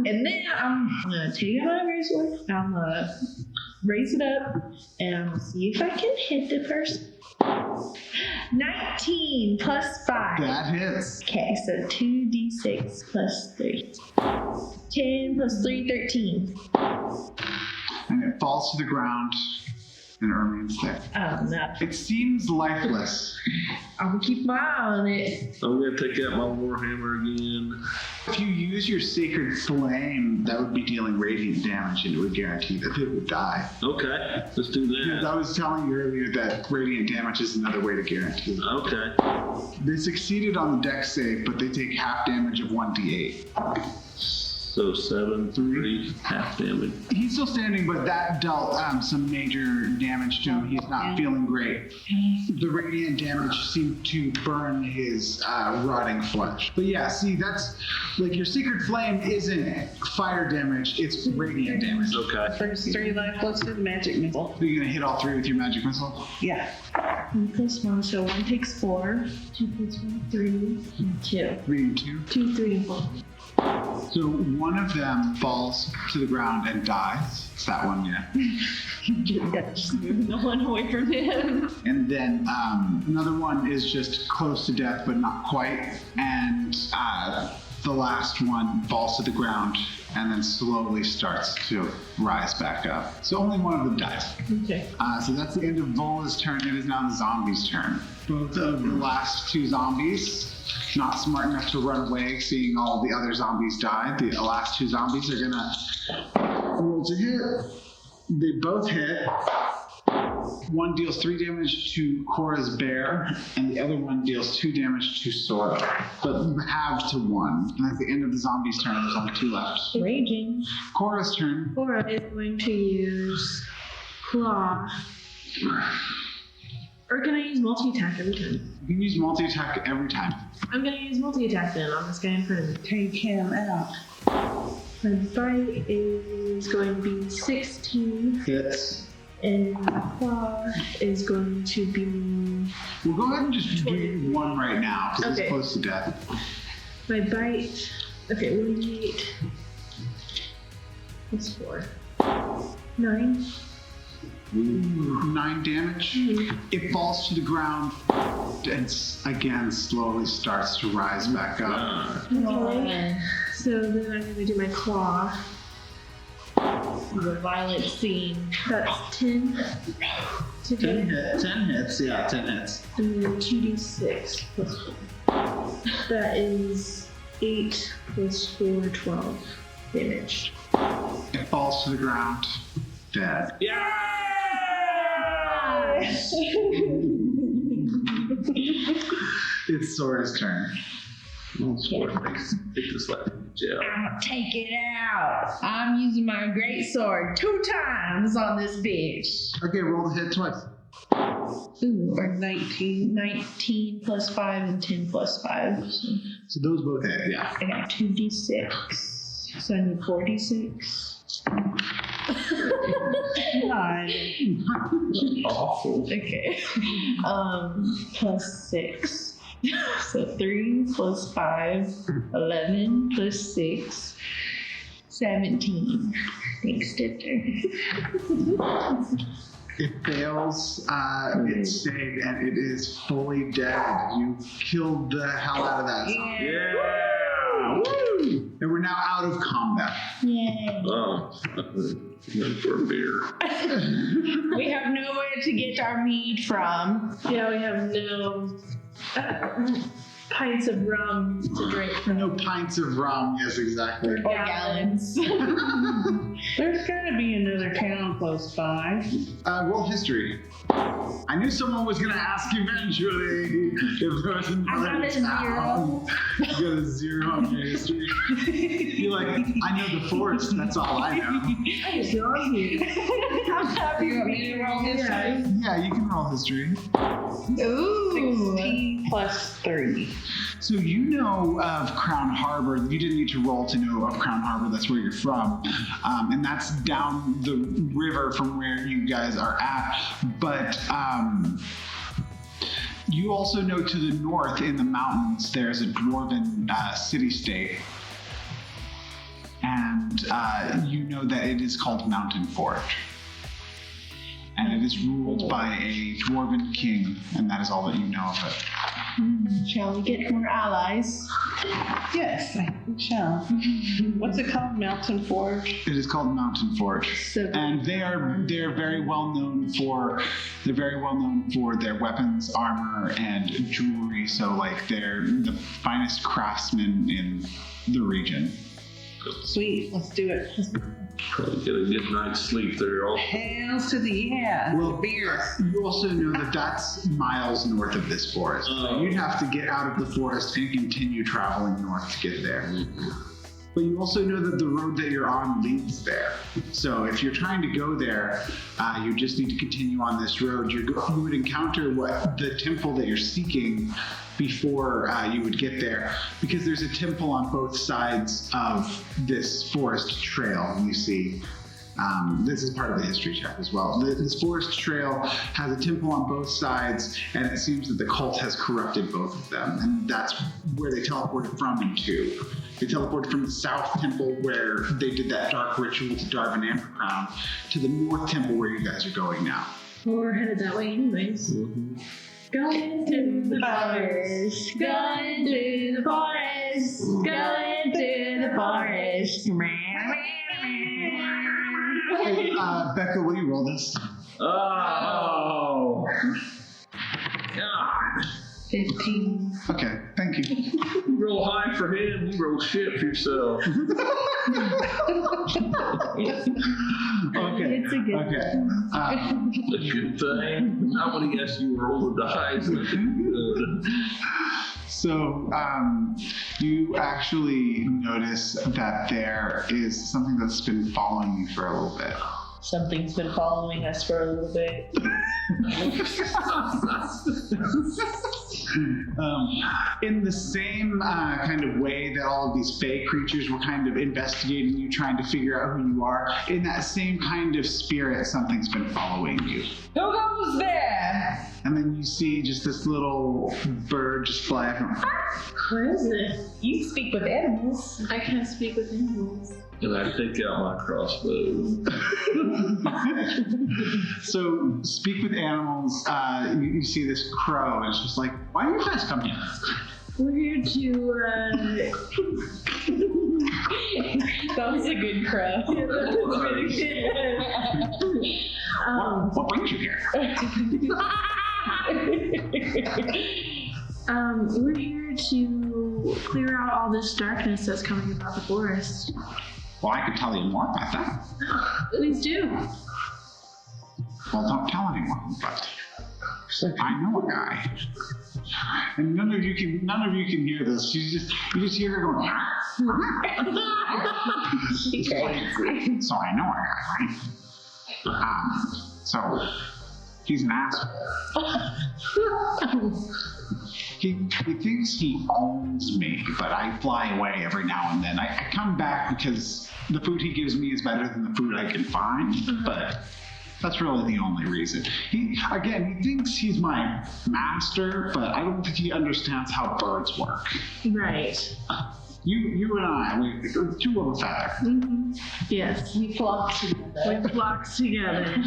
And then I'm gonna take out my greatsword. I'm gonna raise it up, and I'm gonna see if I can hit the person. 19 plus 5. That hits. Okay, so 2d6 plus 3. 10 plus 3, 13. And it falls to the ground, and it remains there. Oh no. It seems lifeless. I'm gonna keep my eye on it. I'm gonna take out my warhammer again. If you use your Sacred Flame, that would be dealing radiant damage, and it would guarantee that they would die. Okay, let's do Because that. I was telling you earlier that radiant damage is another way to guarantee it. Okay. They succeeded on the dex save, but they take half damage of 1d8. So 7, 3, half damage. He's still standing, but that dealt some major damage to him. He's not feeling great. The radiant damage seemed to burn his rotting flesh. But yeah, see, that's like your Secret Flame isn't fire damage, it's radiant damage. Okay. First 3 life plus the magic missile. Are you gonna hit all 3 with your magic missile? Yeah. 1 plus 1, so 1 takes 4. 2 plus 1, 3, and 2. 3 and 2. 2, 3, and 4. So one of them falls to the ground and dies. It's that one, yeah. That's moving the one away from him. And then another one is just close to death, but not quite. And the last one falls to the ground and then slowly starts to rise back up. So only one of them dies. Okay. So that's the end of Vola's turn. It is now the zombies' turn. Both of the last 2 zombies, not smart enough to run away, seeing all the other zombies die. The last 2 zombies are gonna roll to hit. They both hit. One deals 3 damage to Cora's bear, and the other one deals 2 damage to Sora. But halved to 1. And that's the end of the zombies' turn. There's only 2 left. Raging. Cora's turn. Cora is going to use claw. Or can I use multi-attack every time? You can use multi-attack every time. I'm gonna use multi-attack then on this guy in front of me. Take him out. My bite is going to be 16, Hits. and claw is going to be... We'll go ahead and just do 1 right now, because Okay. it's close to death. My bite... Okay, 1d8. That's 4. 9. 9 damage. It falls to the ground and again slowly starts to rise back up. Okay. So then I'm gonna do my claw. The violent scene. That's 10. To 10 hit. hits, yeah, 10 hits. And then 2d6 plus 4. That is 8 plus 4, 12 damage. It falls to the ground, dead. It's Sora's turn. Take this like jail. I'll take it out. I'm using my greatsword 2 times on this bitch. Okay, roll the hit twice. Ooh, or 19. 19 plus 5 and 10 plus 5. So those both hit, yeah. I got 2d6. So I need 4d6. Awful. Okay. Plus 6. So 3 plus 5, 11 plus 6, 17. Thanks, Victor. It fails, it's saved, and it is fully dead. You killed the hell out of that zombie. Yeah. Woo! And we're now out of combat. Yay. Oh, going for a beer. We have nowhere to get our mead from. Yeah, we have no pints of rum to drink from. No pints of rum. Yes, exactly. Or gallons. There's gotta be another town close by. Roll history. I knew someone was going to ask eventually if there was another got a town. You got a 0 on your history. You're like, I know the forest. That's all I know. I just love you. I'm happy you want me to roll history. Yeah, you can roll history. Ooh. 16 plus 3. So you know of Crown Harbor. You didn't need to roll to know of Crown Harbor. That's where you're from. And that's down the river from where you guys are at. But you also know to the north in the mountains, there's a dwarven city-state. And you know that it is called Mountain Forge. And it is ruled by a dwarven king, and that is all that you know of it. Shall we get more allies? Yes, I think we shall. What's it called? Mountain Forge? It is called Mountain Forge, So- and they're very well known for their weapons, armor, and jewelry. So like they're the finest craftsmen in the region. Sweet, let's do it. Probably get a good night's sleep there. All Hails to the yeah. Well, beer. You also know that that's miles north of this forest. So you'd have to get out of the forest and continue traveling north to get there. But you also know that the road that you're on leads there. So if you're trying to go there, you just need to continue on this road. You would encounter the temple that you're seeking before you would get there, because there's a temple on both sides of this forest trail. You see, this is part of the history check as well. This forest trail has a temple on both sides, and it seems that the cult has corrupted both of them, and that's where they teleported from and to. They teleported from the south temple where they did that dark ritual to Darwin Amber Crown to the north temple where you guys are going now. Well, we're headed that way anyways. Going to the forest, going to the forest, going to the forest. Hey, Becca, will you roll this? oh, God. 15. Okay, thank you. You roll high for him, you roll shit for yourself. Okay. It's a good Okay. A good thing. I would have guessed you roll the dice. That's good. So you actually notice that there is something that's been following you for a little bit. Something's been following us for a little bit. In the same kind of way that all of these fey creatures were kind of investigating you, trying to figure out who you are, in that same kind of spirit, something's been following you. Who goes there? And then you see just this little bird just fly up. Where is it? You speak with animals. I can't speak with animals. And I take out my crossbow. So, speak with animals. You see this crow, and it's just like, why do you guys come here? We're here to, That was a good crow. What brings you here? We're here to clear out all this darkness that's coming about the forest. Well, I could tell you more about that. Please do. Well, don't tell anyone, but I know a guy. And none of you can hear this. You just hear her going. So I know a guy, right? So he's an asshole. He thinks he owns me, but I fly away every now and then. I come back because the food he gives me is better than the food I can find, but that's really the only reason. He thinks he's my master, but I don't think he understands how birds work. Right. You and I, we two of a feather. Mm-hmm. Yes. We flock together. We flock together.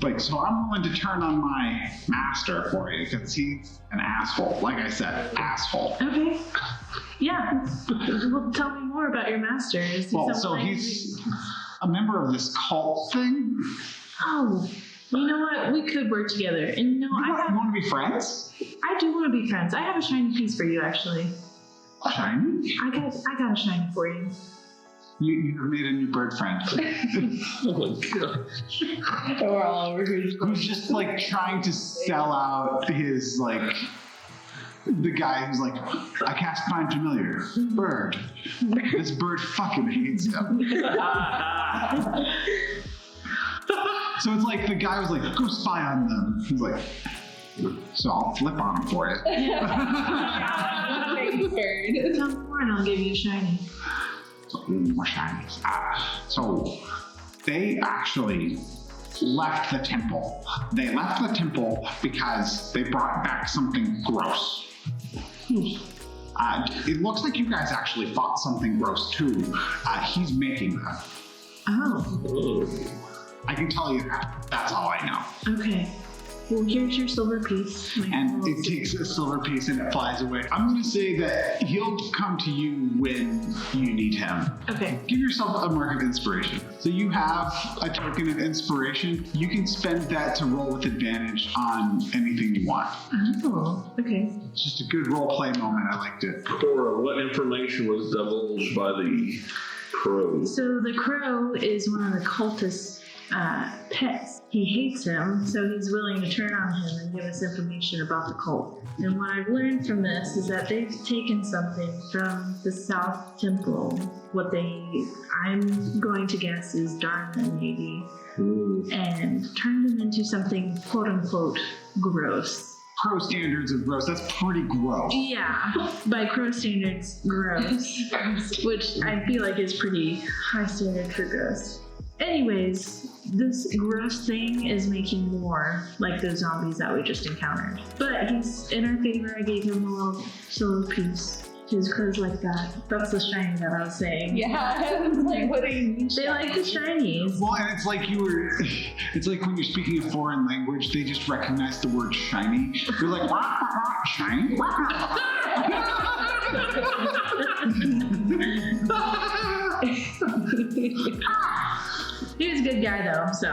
Like, so I'm willing to turn on my master for you because he's an asshole. Like I said, asshole. Okay. Yeah. Well, tell me more about your master. Is he Well, so someone he's a member of this cult thing. Oh, you know what? We could work together. And you know, You want to be friends? I do want to be friends. I have a shiny piece for you, actually. Shiny? I got a shiny for you. You have made a new bird friend. Oh my god. We're all over here. Who's just like trying to sell out his like the guy who's like, I cast find familiar bird. This bird fucking hates him. So it's like the guy was like, go spy on them. He's like, so I'll flip on him for you. Tell me more and I'll give you a shiny. More shinies. So they actually left the temple. They left the temple because they brought back something gross. It looks like you guys actually fought something gross too. He's making them. Oh, I can tell you that. That's all I know. okay. Well, here's your silver piece. And it takes a silver piece and it flies away. I'm going to say that he'll come to you when you need him. Okay. Give yourself a mark of inspiration. So you have a token of inspiration. You can spend that to roll with advantage on anything you want. Oh, okay. It's just a good role play moment. I liked it. Cora, what information was divulged by the crow? So the crow is one of the cultists' pets. He hates him, so he's willing to turn on him and give us information about the cult. And what I've learned from this is that they've taken something from the South Temple, I'm going to guess is Dharma maybe, and turned him into something quote unquote gross. Crow standards of gross. That's pretty gross. Yeah, by crow standards, gross. Which I feel like is pretty high standard for gross. Anyways, this gross thing is making more like those zombies that we just encountered. But he's in our favor. I gave him a little silver piece. His crows like that. That's the shiny that I was saying. Yeah, I was like, what do you mean? They like the shinies. Well, and it's like it's like when you're speaking a foreign language, they just recognize the word shiny. They're like, wah, wah, wah, shiny? He was a good guy though, so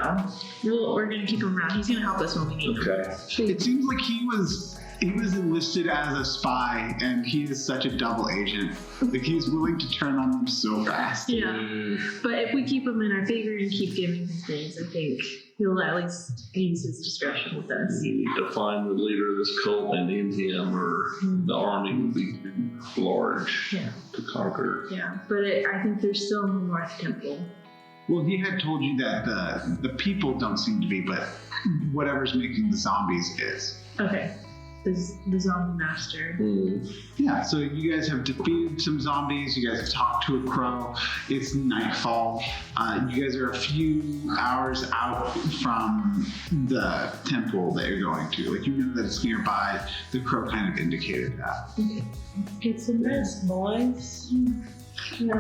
we're gonna keep him around. He's gonna help us when we need him. Okay. It seems like he was enlisted as a spy, and he is such a double agent. Like he's willing to turn on them so fast. Yeah, but if we keep him in our favor and keep giving him things, I think he'll at least use his discretion with us. You need to find the leader of this cult and end him, or the army would be too large to conquer. Yeah, but I think there's still in the North Temple. Well, he had told you that the people don't seem to be, but whatever's making the zombies is. Okay, the zombie master. Yeah, so you guys have defeated some zombies. You guys have talked to a crow. It's nightfall. You guys are a few hours out from the temple that you're going to. Like, you know that it's nearby. The crow kind of indicated that. Get some rest, boys.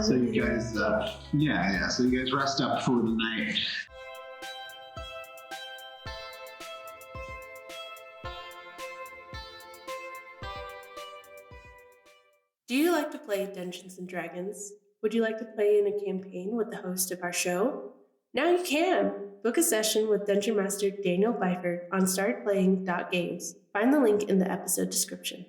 So you guys, so you guys rest up for the night. Do you like to play Dungeons & Dragons? Would you like to play in a campaign with the host of our show? Now you can! Book a session with Dungeon Master Daniel Pfeiffer on startplaying.games. Find the link in the episode description.